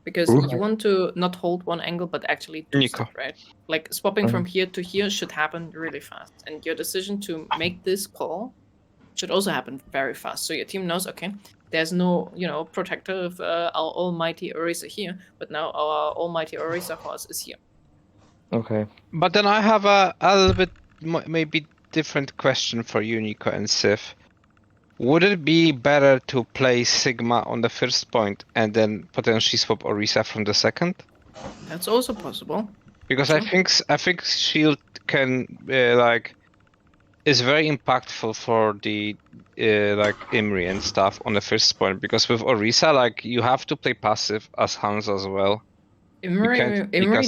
Because you want to not hold one angle, but actually do stuff, right? Like swapping from here to here should happen really fast. And your decision to make this call should also happen very fast. So your team knows, okay, there's no, protector of our almighty Orisa here, but now our almighty Orisa horse is here. Okay. But then I have a little bit maybe different question for you, Nico and Sif. Would it be better to play Sigma on the first point and then potentially swap Orisa from the second? That's also possible. Because I think Shield can is very impactful for the like Imri and stuff on the first point, because with Orisa, like you have to play passive as Hans as well. Imri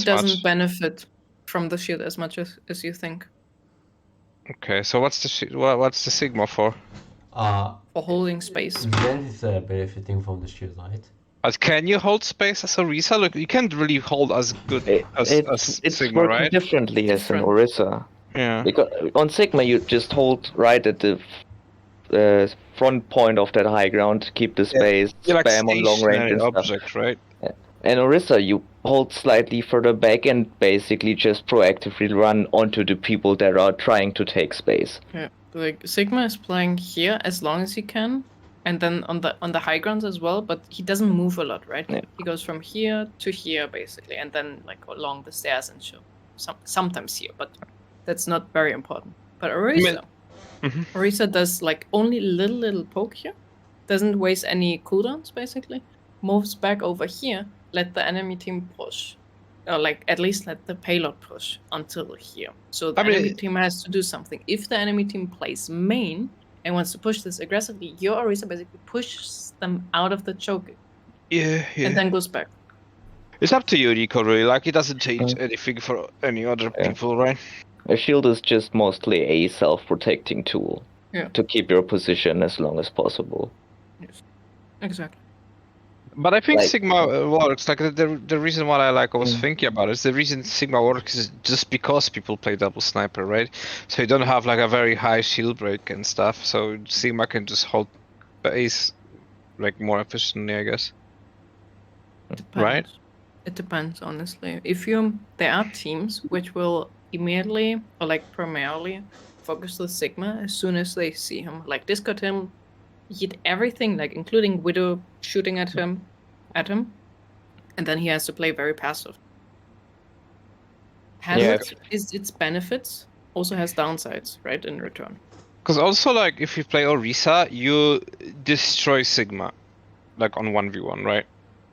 doesn't much. benefit from the shield as much as you think. Okay, so what's the Sigma for? For holding space. Then it's benefiting from the shield, right? But can you hold space as Orisa? Look, you can't really hold as good as It's Sigma, working right? differently as an Different. Orisa. Yeah. Because on Sigma you just hold right at the front point of that high ground, keep the space, You're like spam on long range stationary and stuff. object, right? And Orisa, you hold slightly further back and basically just proactively run onto the people that are trying to take space. Yeah, like Sigma is playing here as long as he can, and then on the high grounds as well. But he doesn't move a lot, right? Yeah. He goes from here to here basically, and then like along the stairs and sometimes here, but that's not very important. But Orisa, Orisa does like only little poke here, doesn't waste any cooldowns basically, moves back over here, let the enemy team push. Or like at least let the payload push until here. So the enemy team has to do something. If the enemy team plays main and wants to push this aggressively, your Orisa basically pushes them out of the choke. Yeah. And then goes back. It's up to you, Rico, really. Like, it doesn't change anything for any other people, right? A shield is just mostly a self-protecting tool to keep your position as long as possible. Yes, exactly. But I think Sigma works. Like the reason why I was thinking about it is the reason Sigma works is just because people play double sniper, right? So you don't have like a very high shield break and stuff. So Sigma can just hold base like more efficiently, I guess. Depends. Right? It depends, honestly. There are teams which will immediately or like primarily focus the Sigma as soon as they see him, like discard him, hit everything, like including Widow shooting at him, and then he has to play very passive. Its benefits, also has downsides, right? In return. Because also, like, if you play Orisa, you destroy Sigma, like on 1v1, right?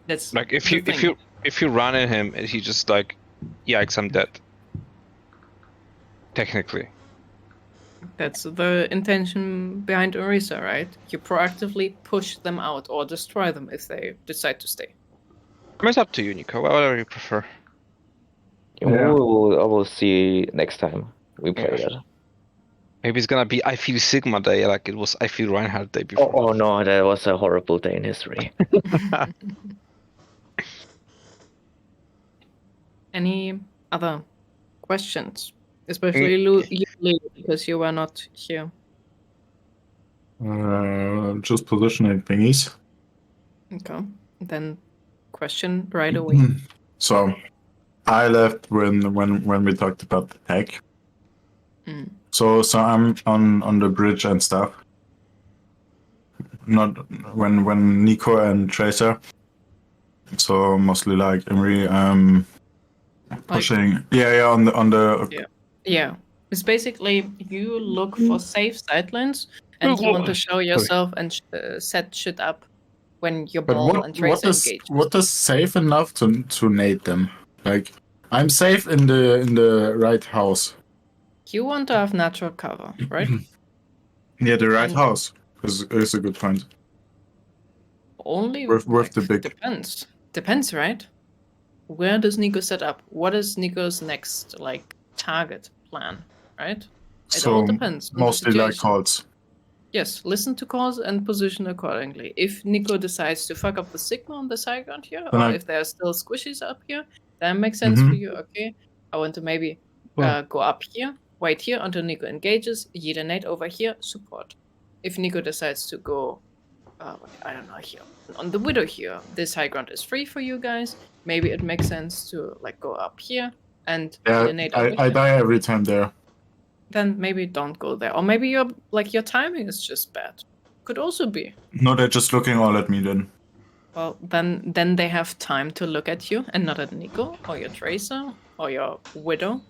That's like if you run at him, he just like, yikes, I'm dead. Technically. That's the intention behind Orisa, right? You proactively push them out or destroy them if they decide to stay. It's up to you, Nico. Whatever you prefer. I will see next time we play that. Maybe it's gonna be I Feel Sigma Day, like it was I Feel Reinhardt Day before. Oh no, that was a horrible day in history. Any other questions? Especially you, because you were not here. Just positioning thingies. Okay. Then question right away. So I left when we talked about the tech. So I'm on the bridge and stuff. Not when Nico and Tracer. So mostly like Imri pushing. On the Yeah. It's basically you look for safe sidelines and you want to show yourself and set shit up when your ball and Tracer engage. What is safe enough to nade them? Like I'm safe in the right house. You want to have natural cover, right? Yeah, the right house is a good point. Only with the big depends, right? Where does Nico set up? What is Nico's next target plan, right? It all depends. Mostly like calls. Yes, listen to calls and position accordingly. If Nico decides to fuck up the Sigma on the side ground here, or if there are still squishies up here, that makes sense for you. Okay, I want to maybe go up here, wait here until Nico engages, yeet a nade over here, support. If Nico decides to go, I don't know, here on the Widow here, this high ground is free for you guys. Maybe it makes sense to go up here and yeet a nade over here. I die every time there. Then maybe don't go there. Or maybe your timing is just bad. Could also be. No, they're just looking all at me then. Well, then they have time to look at you and not at Nico or your Tracer or your Widow.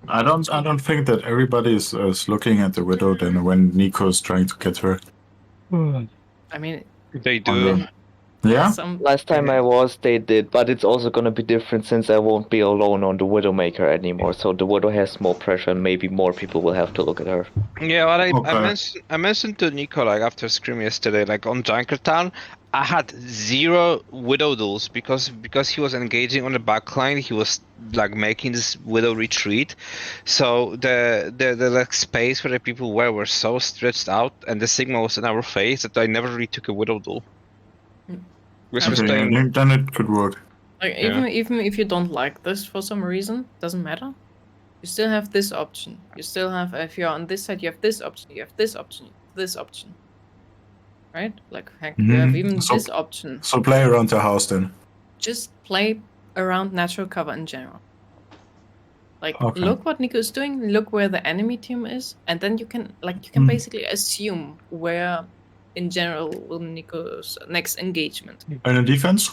I don't think that everybody is looking at the Widow then when Nico is trying to get her. I mean, they do. Yeah? Last time I was, they did, but it's also gonna be different since I won't be alone on the Widowmaker anymore. So the Widow has more pressure, and maybe more people will have to look at her. Yeah, what I Okay. mentioned to Nico like after Scream yesterday, like on Junkertown, I had 0 Widow duels because he was engaging on the backline. He was like making this Widow retreat, so the like space where the people were so stretched out, and the Sigma was in our face that I never really took a Widow duel. Which was Okay, playing. then it could work. Like Yeah. even if you don't like this for some reason, doesn't matter. You still have this option. You still have, if you're on this side, you have this option. You have this option. You have this option. Right? Like heck, you have even this option. So play around the house then. Just play around natural cover in general. Like Okay. look what Nico is doing. Look where the enemy team is, and then you can basically assume where, in general, will Nico's next engagement. And in defense?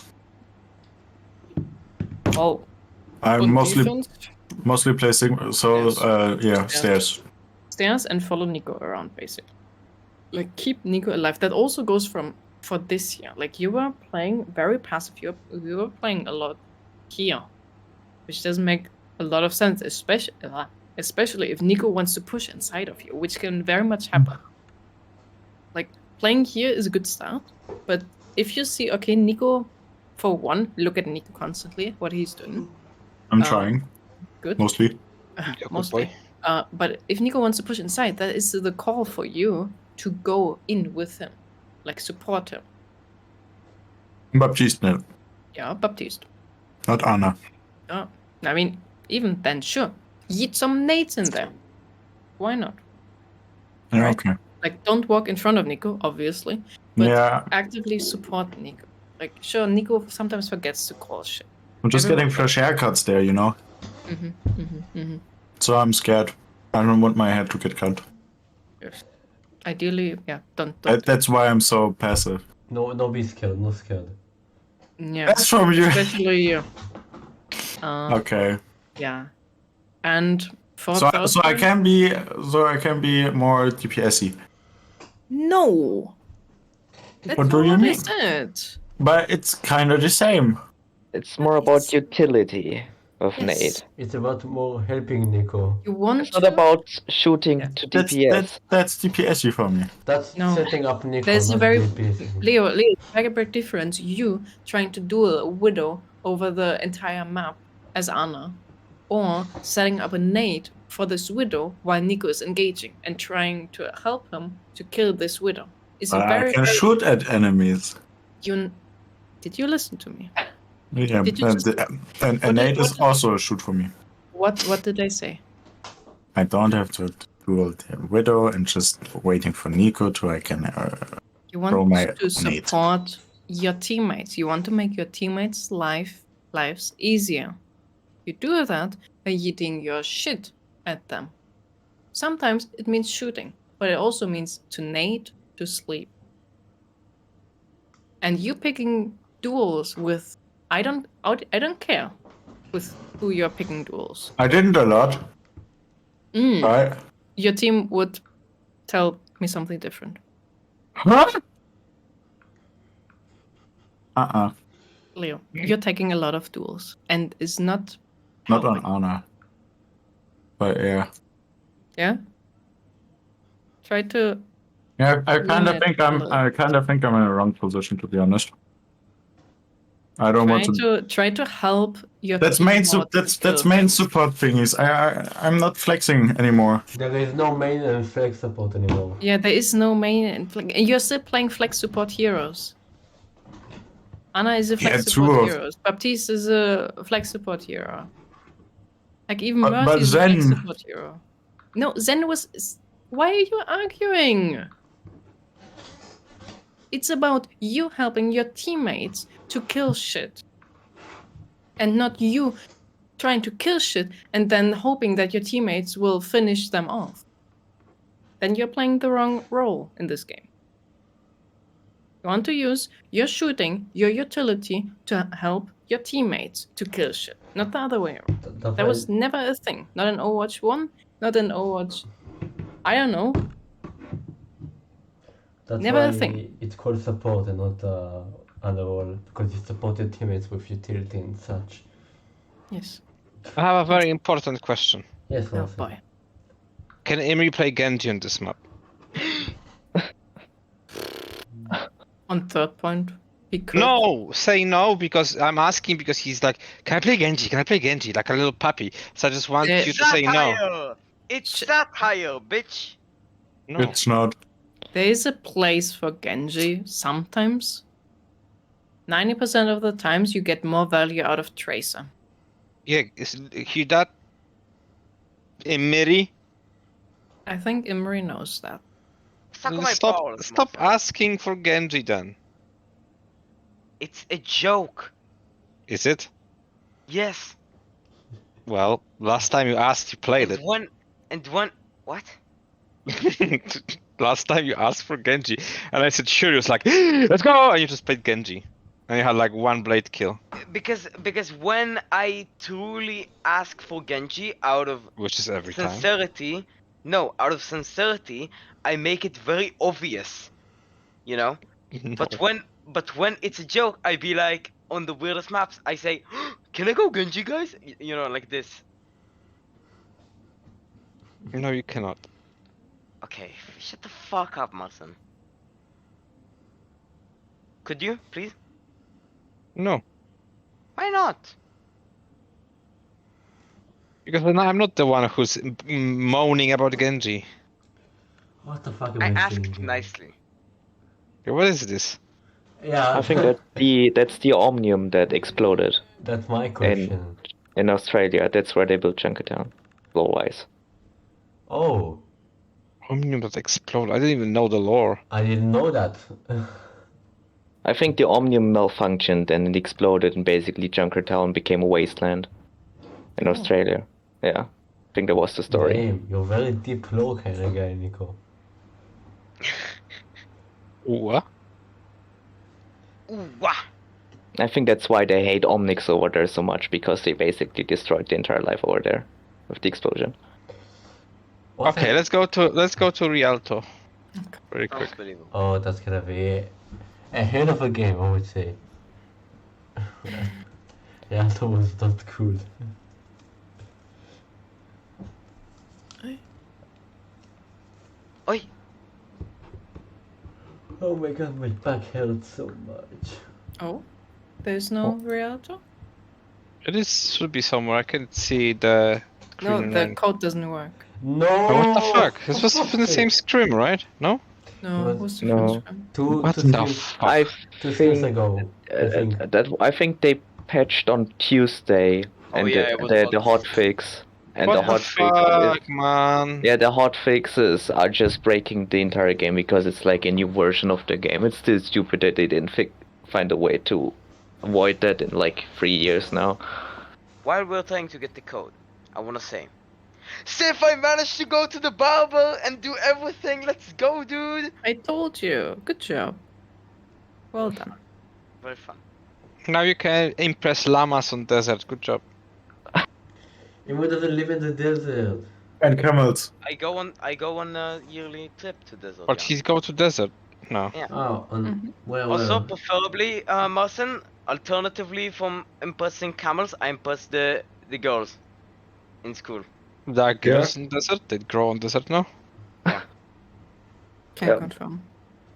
Oh, I on mostly defense, play Sigma. So stairs. stairs and follow Nico around basically. Like keep Nico alive. That also goes for this year. Like you were playing very passive. You were playing a lot here, which doesn't make a lot of sense, especially if Nico wants to push inside of you, which can very much happen. Like playing here is a good start, but if you see, okay, Nico, for one, look at Nico constantly, what he's doing. I'm trying. Good. Mostly. Mostly. But if Nico wants to push inside, that is the call for you to go in with him, like support him. Baptiste, no. Yeah, Baptiste. Not Anna. I mean, even then, sure. Yeet some nades in there. Why not? Yeah, Right. okay. Like, don't walk in front of Nico, obviously, but Yeah. actively support Nico. Like, sure, Nico sometimes forgets to call shit. I'm just Everyone getting fresh haircuts there, you know? So I'm scared. I don't want my head to get cut. Yes. Ideally, yeah, don't. That's why I'm so passive. No, be scared. No scared. Yeah. That's from you. Especially you. Okay. Yeah. And for So first I one- can be more DPS-y. No. That's What do not you what I mean? said. But it's kind of the same. It's more about utility of nade. It's about more helping Nico. You want It's not to? about shooting to DPS. That's DPS-y for me. That's No. setting up Nico, There's a not very DPS. Leo, very big difference. You trying to duel a widow over the entire map as Anna, or setting up a nade for this widow while Nico is engaging and trying to help him to kill this widow. It's a I very, can shoot at enemies. Did you listen to me? Yeah, Did you and just- an nade is also a shoot for me. What did I say? I don't have to duel the widow and just waiting for Nico to I can You throw want my to nade. support your teammates. You want to make your teammates' lives easier. You do that by eating your shit at them. Sometimes it means shooting, but it also means to nade, to sleep. And you picking duels with I don't care with who you're picking duels. I didn't a lot. Right? Your team would tell me something different. Huh? Leo, you're taking a lot of duels and it's not Not on helping. Anna. But yeah. Yeah? Try to Yeah, I kind of Limit think a little. I'm in a wrong position, to be honest. I don't want to. try to help your That's team main more to that's kill main them. support thingies. I'm not flexing anymore. There is no main and flex support anymore. Yeah, there is no main and you're still playing flex support heroes. Anna is a flex Yeah, support two of- hero. Baptiste is a flex support hero. Like even But Mercy is a flex Zen- support hero. No, Zen was. Why are you arguing? It's about you helping your teammates to kill shit. And not you trying to kill shit and then hoping that your teammates will finish them off. Then you're playing the wrong role in this game. You want to use your shooting, your utility to help your teammates to kill shit, not the other way around. That was never a thing. Not in Overwatch 1, not in Overwatch. I don't know. That's never a why thing. It's called support and not underall because you support your teammates with utility and such. Yes. I have a very important question. Yes, Oh Marcel. boy. Can Imri play Genji on this map? On third point, he could. No, say no because I'm asking because he's like, can I play Genji? Can I play Genji? Like a little puppy. So I just want Eh, you to say no. Satire! It's satire, bitch! No. It's not. There is a place for Genji sometimes. 90% of the times you get more value out of Tracer. Yeah, hear that? Imri? I think Imri knows that. Suck on my Stop balls, my friend. asking for Genji then. It's a joke. Is it? Yes. Well, last time you asked, you played it. What? Last time you asked for Genji, and I said sure. You was like, let's go, and you just played Genji, and you had like one blade kill, Because when I truly ask for Genji out of which is every time. sincerity, out of sincerity, I make it very obvious, you know. No. But when it's a joke, I be like on the weirdest maps, I say, "Can I go Genji, guys?" You know, like this. No, you cannot. Okay, shut the fuck up, Martin. Could you, please? No, Why not? because I'm not the one who's moaning about Genji. What the fuck am I I asked saying here? nicely. Okay, what is this? Yeah, I think that's the Omnium that exploded that's my question. in Australia. That's where they built Junkertown, floor-wise. Oh, Omnium that explode. I didn't even know the lore. I didn't know that. I think the Omnium malfunctioned and it exploded, and basically Junkertown became a wasteland in Oh. Australia. Yeah, I think that was the story. Damn, you're very deep lore kind of guy, Nico. What? Ooh, wah. I think that's why they hate Omnix over there so much, because they basically destroyed the entire life over there with the explosion. What's Okay, that? let's go to Rialto. Very quick. Unbelievable. Oh, that's gonna be a hell of a game, I would say. Yeah, that was not cool. Oi. Oh my god, my back hurts so much. Oh, there's no Rialto? It is should be somewhere. I can see the. No, green the line. code doesn't work. No! Oh, what the fuck? This was fuck's in the same sake. scrim, right? No? No, was- it was no. different scrim. Two What the streams, fuck? I 2 streams think ago, I think. I think they patched on Tuesday, Oh, and yeah, it was the about hot this. fix, and What the the hot fix fuck, is, man? yeah, the hot fixes are just breaking the entire game because it's like a new version of the game. It's still stupid that they didn't find a way to avoid that in like 3 years now. While we're trying to get the code, I wanna say, Sif, I managed to go to the barber and do everything. Let's go, dude. I told you. Good job. Well done. Very fun. Now you can impress llamas on desert. Good job. Emo doesn't live in the desert. And camels. I go on a yearly trip to desert. But he's go to desert. No. Yeah. Oh, well, Also, preferably, Marcin, alternatively from impressing camels, I impress the girls in school. There are girls in desert. They grow on desert now. Can't Yeah. confirm.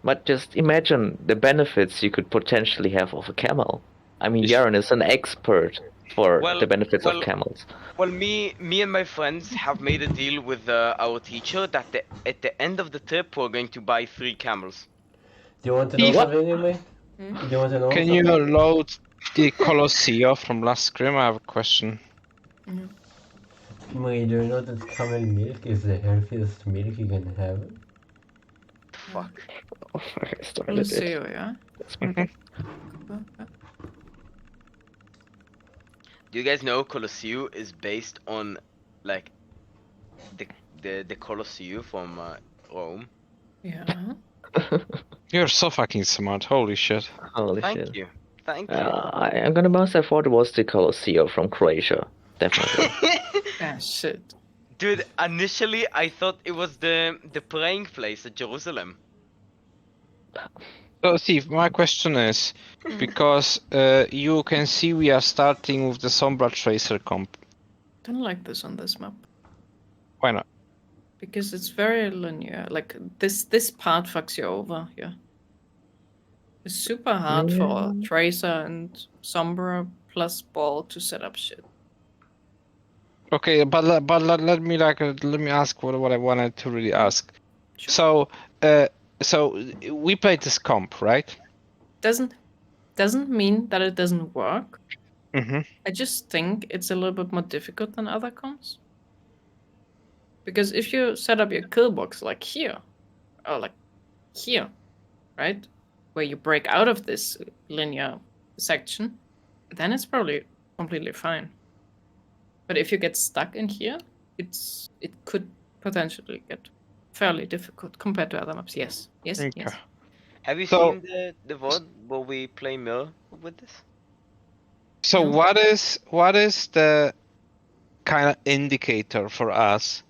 But just imagine the benefits you could potentially have of a camel. I mean, Yes. Yaren is an expert for Well- the benefits well- of camels. Well, me and my friends have made a deal with our teacher that at the end of the trip we're going to buy 3 camels. do you want to know What? something, anyway? Do you want to know Can something? you load the Colosseo from last scrim? I have a question. Marie, do you know that camel milk is the healthiest milk you can have? The fuck? I started Let's it. see, yeah. Do you guys know Colosseo is based on like the Colosseo from Rome? Yeah. You're so fucking smart. Holy shit. Holy Thank shit. you. Thank you. I'm gonna bounce. I thought it was the Colosseo from Croatia. Definitely. Ah, shit. Dude, initially I thought it was the praying place at Jerusalem. So, Steve, my question is, because you can see we are starting with the Sombra Tracer comp. Don't like this on this map. Why not? Because it's very linear. Like this part fucks you over here. It's super hard for Tracer and Sombra plus Ball to set up shit. Okay, but let me ask what I wanted to really ask. Sure. So we played this comp, right? Doesn't mean that it doesn't work. Mm-hmm. I just think it's a little bit more difficult than other comps. Because if you set up your kill box like here, or like here, right, where you break out of this linear section, then it's probably completely fine. But if you get stuck in here, it could potentially get fairly difficult compared to other maps. Yes. Okay. Have you seen the VOD where we play Mill with this? So No. what is the kind of indicator for us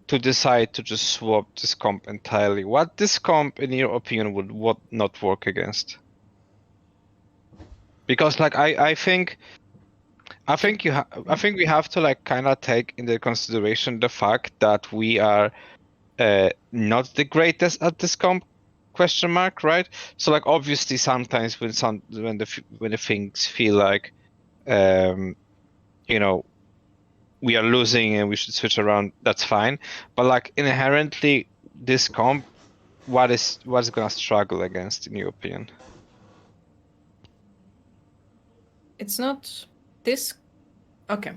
to decide to just swap this comp entirely? What this comp, in your opinion, would not work against? Because like I think we have to like kind of take into consideration the fact that we are not the greatest at this comp, question mark, right? So like obviously sometimes when the things feel like you know, we are losing and we should switch around, that's fine. But like inherently this comp, what's gonna struggle against, in your opinion? It's not this. Okay.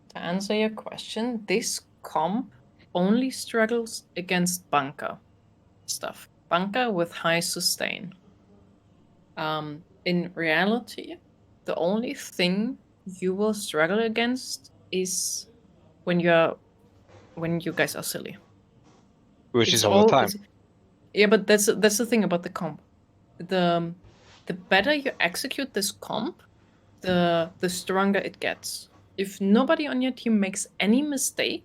To answer your question, this comp only struggles against bunker stuff. Bunker with high sustain. In reality, the only thing you will struggle against is when you guys are silly. Which is all the time. Yeah, but that's the thing about the comp. The better you execute this comp, the stronger it gets. If nobody on your team makes any mistake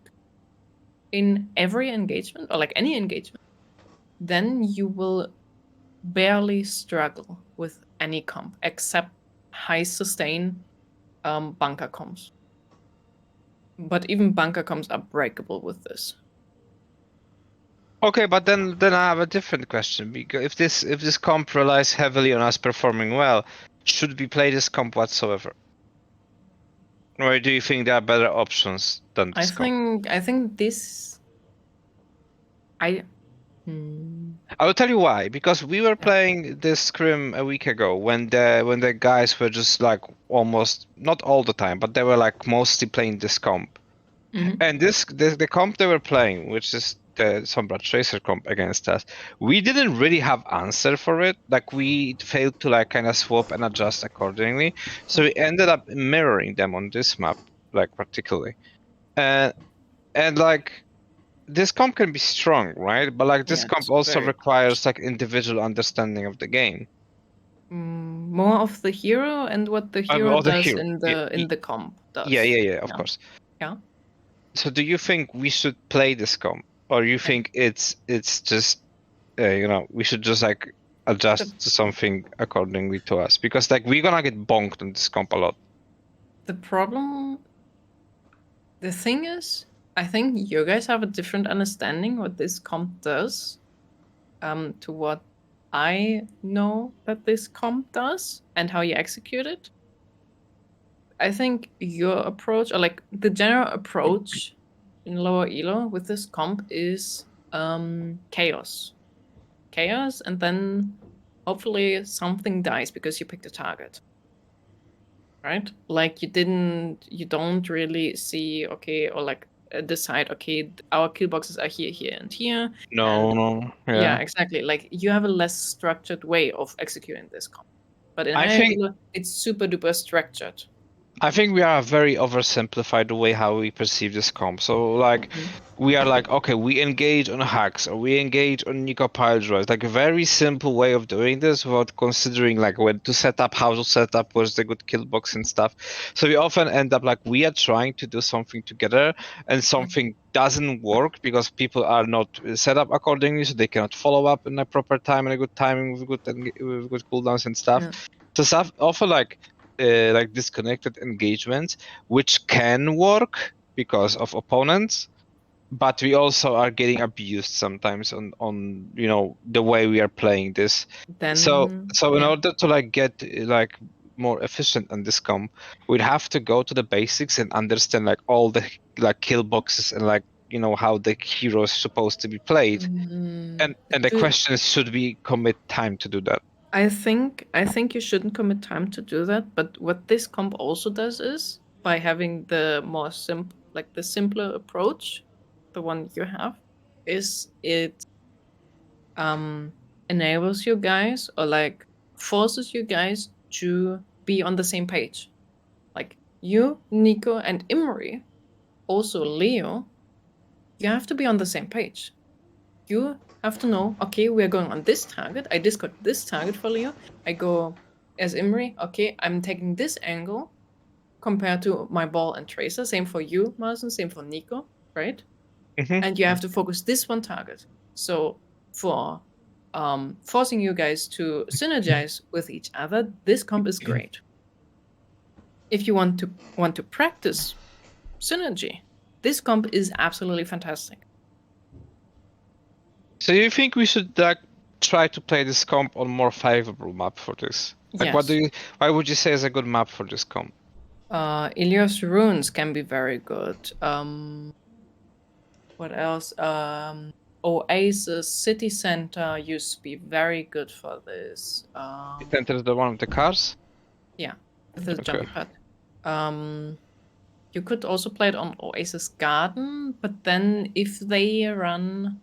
in every engagement, or like any engagement, then you will barely struggle with any comp except high sustain bunker comps. But even bunker comps are breakable with this. Okay, but then I have a different question. Because if this comp relies heavily on us performing well, should we play this comp whatsoever? Or do you think there are better options than this comp? I think this. I will tell you why. Because we were playing this scrim a week ago when the guys were just like almost not all the time, but they were like mostly playing this comp. Mm-hmm. And the comp they were playing, which is the Sombra Tracer comp against us, we didn't really have answer for it. Like we failed to like kind of swap and adjust accordingly. So we ended up mirroring them on this map, like particularly. And like this comp can be strong, right? But like this comp also requires like individual understanding of the game. More of the hero and what the hero does in the comp does. Yeah, of course. Yeah. So do you think we should play this comp, or you think it's just we should just like adjust to something accordingly to us? Because like we're gonna get bonked on this comp a lot. The thing is, I think you guys have a different understanding what this comp does to what I know that this comp does and how you execute it. I think your approach, or like the general approach in lower elo with this comp, is chaos. Chaos, and then hopefully something dies because you picked a target. Right? Like you don't really see, okay, or like decide, okay, our kill boxes are here, here, and here. No. Yeah, exactly. Like you have a less structured way of executing this comp. But in higher elo, it's super duper structured. I think we are very oversimplified the way how we perceive this comp. So like we are like, okay, we engage on hacks or we engage on Nico pile drives. Like a very simple way of doing this without considering like when to set up, how to set up, what's the good kill box and stuff. So we often end up like we are trying to do something together and something doesn't work because people are not set up accordingly, so they cannot follow up in a proper time and a good timing with good cooldowns and stuff. So stuff often like disconnected engagements, which can work because of opponents, but we also are getting abused sometimes on the way we are playing this. Then, So in order to like get like more efficient on this comp, we'd have to go to the basics and understand like all the like kill boxes and like how the hero is supposed to be played. And the question is, should we commit time to do that? I think you shouldn't commit time to do that. But what this comp also does is by having the more the simpler approach, the one you have, is it enables you guys or like forces you guys to be on the same page. Like you, Nico, and Imri, also Leo, you have to be on the same page. You have to know, okay, we're going on this target. I discard this target for Leo. I go as Imri, okay, I'm taking this angle compared to my ball and tracer. Same for you, Marcin, same for Nico, right? And you have to focus this one target. So for forcing you guys to synergize with each other, this comp is great. If you want to practice synergy, this comp is absolutely fantastic. So you think we should like try to play this comp on more favorable map for this? Like, Yes. why would you say is a good map for this comp? Ilios Runes can be very good. What else? Oasis City Center used to be very good for this. Center is the one with the cars? Yeah, with the jumpy pad. You could also play it on Oasis Garden, but then if they run...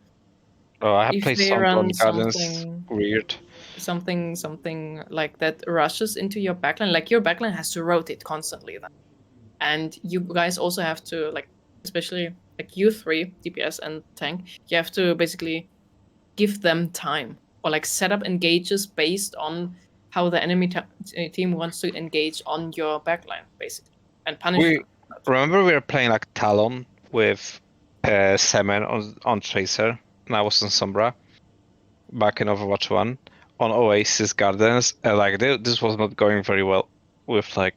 Oh, I have played some on Gardens. Weird. Something like that rushes into your backline. Like your backline has to rotate constantly then. And you guys also have to, like, especially like you three, DPS and tank, you have to basically give them time or like set up engages based on how the enemy team wants to engage on your backline, basically, and punish them. Remember we were playing like Talon with Semen on Tracer, and I was on Sombra back in Overwatch 1 on Oasis Gardens, and like this was not going very well with like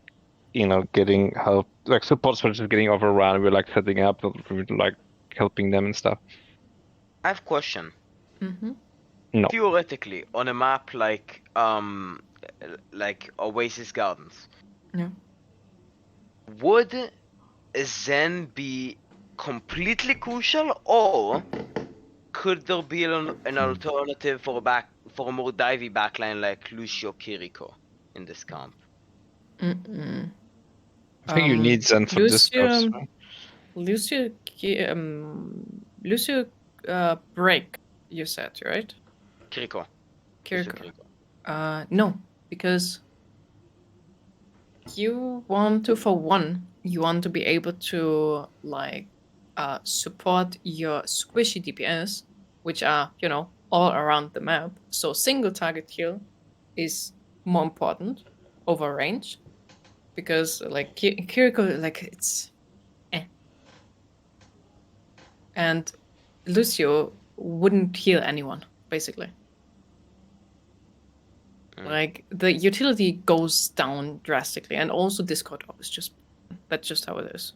getting help, like supports were just getting overrun. We were like setting up, we were like helping them and stuff. I have a question. No. Theoretically, on a map like Oasis Gardens, would Zen be completely crucial, or could there be an alternative for a more divey backline like Lucio Kiriko in this comp? I think you need Zen for this course. Lucio break, you said, right? Kiriko. No, because you want to, for one, you want to be able to like support your squishy DPS, which are all around the map. So single target kill is more important over range, because like Kiriko, like it's and Lucio wouldn't heal anyone, basically. Like the utility goes down drastically, and also Discord is that's just how it is.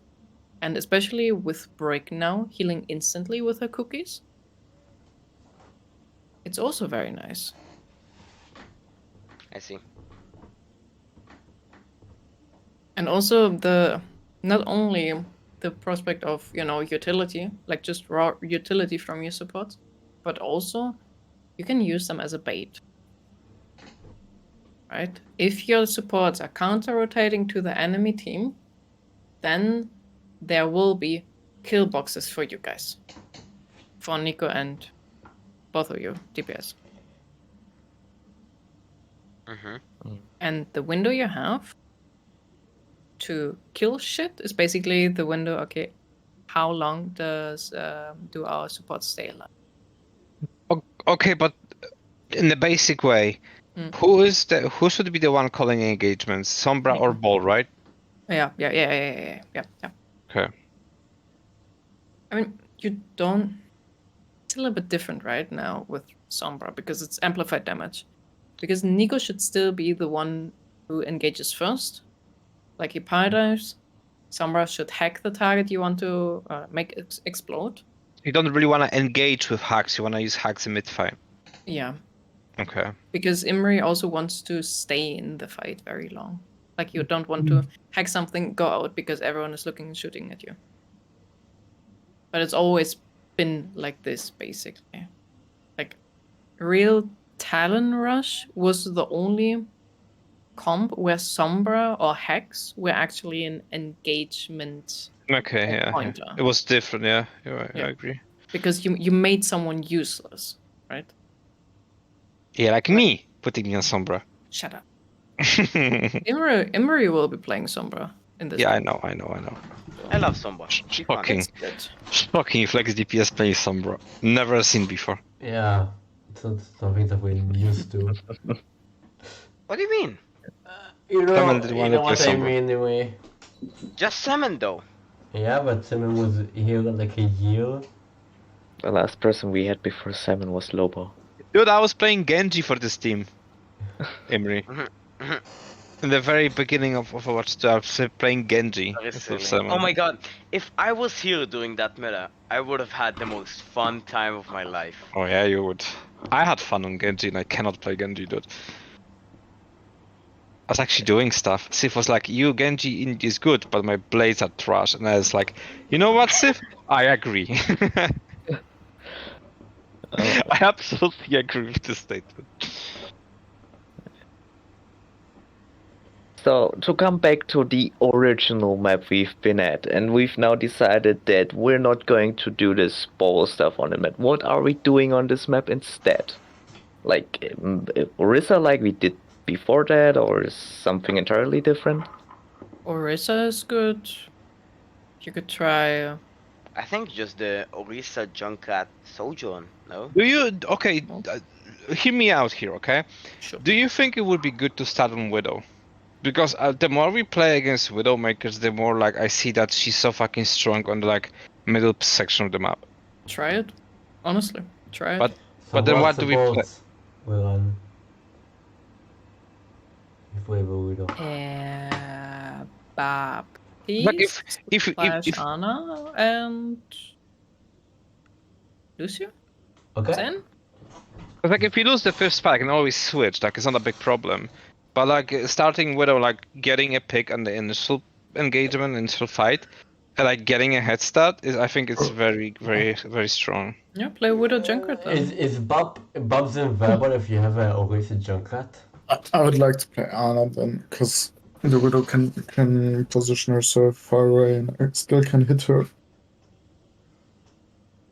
And especially with Break now healing instantly with her cookies, it's also very nice. I see. And also not only the prospect of utility, like just raw utility from your supports, but also you can use them as a bait. Right? If your supports are counter-rotating to the enemy team, then there will be kill boxes for you guys. For Nico and both of you, DPS. And the window you have to kill shit is basically the window. Okay, how long do our supports stay alive? Okay, but in the basic way, who should be the one calling engagements? Sombra or Ball, right? Yeah. Okay. I mean, you don't. It's a little bit different right now with Sombra because it's amplified damage. Because Nico should still be the one who engages first, like he paradives. Sombra should hack the target you want to make explode. You don't really want to engage with hacks. You want to use hacks in mid-fight. Yeah. Okay. Because Imri also wants to stay in the fight very long. Like you don't want to hack something, go out because everyone is looking and shooting at you. But it's always been like this, basically. Like, real Talon Rush was the only comp where Sombra or Hex were actually an engagement pointer. Yeah. It was different, yeah. You're right, Yeah. I agree. Because you made someone useless, right? Yeah, like me, putting me on Sombra. Shut up. Imri will be playing Sombra in this. Yeah, game. I know. I love Sombra. Shocking Flex DPS playing Sombra. Never seen before. Yeah, it's not something that we're used to. What do you mean? You know Someone did want to what play I Sombra. mean anyway. Just Salmon though. Yeah, but Simon was here like a year. The last person we had before Salmon was Lobo. Dude, I was playing Genji for this team. Imri. In the very beginning of Overwatch 2, I was playing Genji. Oh my god, if I was here doing that meta, I would have had the most fun time of my life. Oh yeah, you would. I had fun on Genji and I cannot play Genji, dude. I was actually doing stuff. Sif was like, you Genji is good, but my blades are trash. And I was like, you know what, Sif? I agree. I absolutely agree with this statement. So, to come back to the original map we've been at, and we've now decided that we're not going to do this ball stuff on the map. What are we doing on this map instead? Like, Orisa like we did before that, or something entirely different? Orisa is good. You could try... I think just the Orisa Junkrat Sojourn, no? Do you... Okay, hear me out here, okay? Sure. Do you think it would be good to start on Widow? Because the more we play against Widowmakers, the more like I see that she's so fucking strong on the like middle section of the map. Try it. Honestly, try it. But then what do we play? We're on. If we have a Widow. Baptiste, Like if Anna and Lucio? Okay. Zen? like if you lose the first spike, I can always switch. Like it's not a big problem. But like starting Widow, like getting a pick on the initial engagement, initial fight, and like getting a head start is, I think, it's very, very, very strong. Yeah, play Widow Junkrat then. Is Bob's inviolable if you have a Orisa Junkrat? I would like to play Anna then, because the Widow can position herself far away and I still can hit her.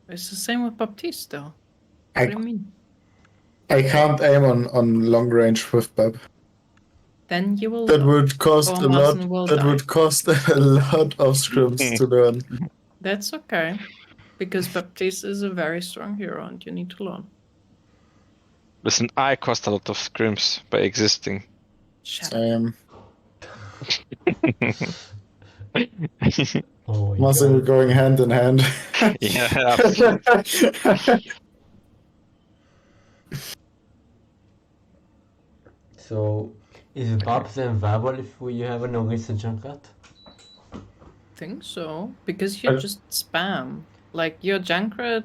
It's the same with Baptiste though. What do you mean? I can't aim on long range with Bab. Then you will. That would cost a lot. That die. would cost a lot of scrims to learn. That's okay, because Baptiste is a very strong hero, and you need to learn. Listen, I cost a lot of scrims by existing. Same. Oh, Muscle going hand in hand. Yeah, absolutely. So, is Bob's inviolable if you have an Orisa Junkrat? Think so, because you just spam. Like your Junkrat,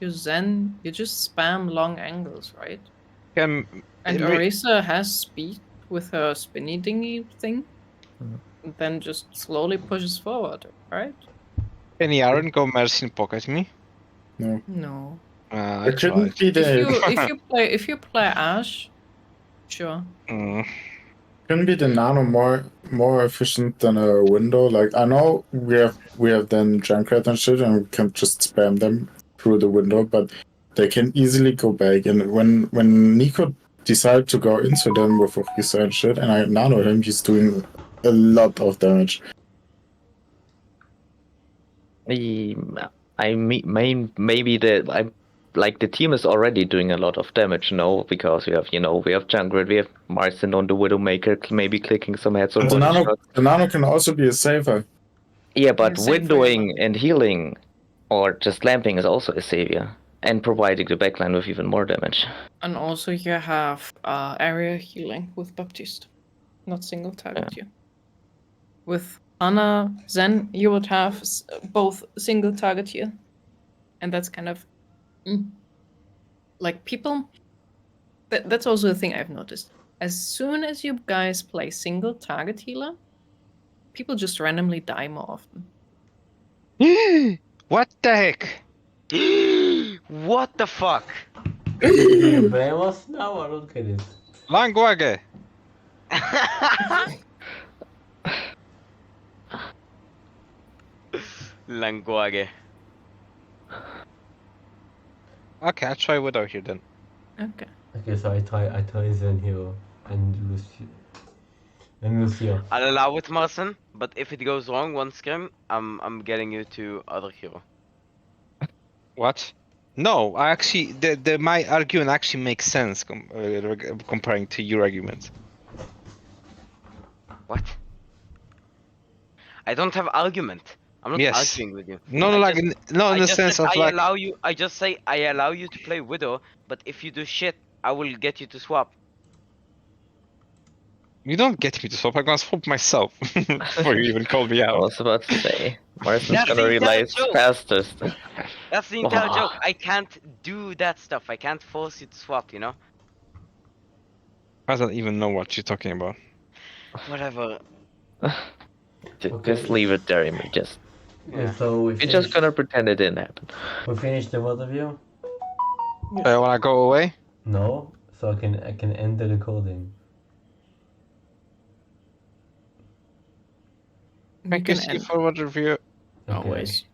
your Zen, you just spam long angles, right? And Orisa has speed with her spinny dingy thing, and then just slowly pushes forward, right? Can Yaren go Mercy and pocket me? No. No. I couldn't be the If you play Ash, sure. Couldn't be the nano more efficient than a window? Like I know we have then Junkrat and shit, and we can just spam them through the window, but they can easily go back. And when Nico decided to go into them with Orisa and shit, and I nano him, he's doing a lot of damage. Maybe the team is already doing a lot of damage, no? Because we have Junkrat, we have Marcin on the Widowmaker, maybe clicking some heads or But body shots. the nano can also be a saver. Yeah, but Yeah, same for windowing and healing, or just lamping, is also a savior, and providing the backline with even more damage. And also you have area healing with Baptiste, not single target you. With Ana, Zen, you would have both single target heal. And that's kind of like people. That's also a thing I've noticed. As soon as you guys play single target healer, people just randomly die more often. What the heck? What the fuck? Do you blame us now? I don't get it. Langwage! Language. Okay, I'll try Widow here then. Okay. Okay, so I try Zen here and Lucio. I'll allow it, Marcin, but if it goes wrong one scrim, I'm getting you to other hero. What? No, I actually, my argument actually makes sense comparing to your argument. What? I don't have argument. I'm not Yes. arguing with you. No, I in just- the I just sense said of like. I just say I allow you to play Widow, but if you do shit, I will get you to swap. You don't get me to swap. I'm gonna swap myself before you even call me I out. was about to say, Marcin's That's gonna the entire realize joke. fastest. That's the entire Wow. joke. I can't do that stuff. I can't force you to swap, you know? I don't even know what you're talking about. Whatever. Just leave it there, Amy. Just Yeah. So we're just gonna pretend it didn't happen. we finished the both of you? I wanna go away? No, so I can end the recording. You Thank you, can see end forward review. Okay. always.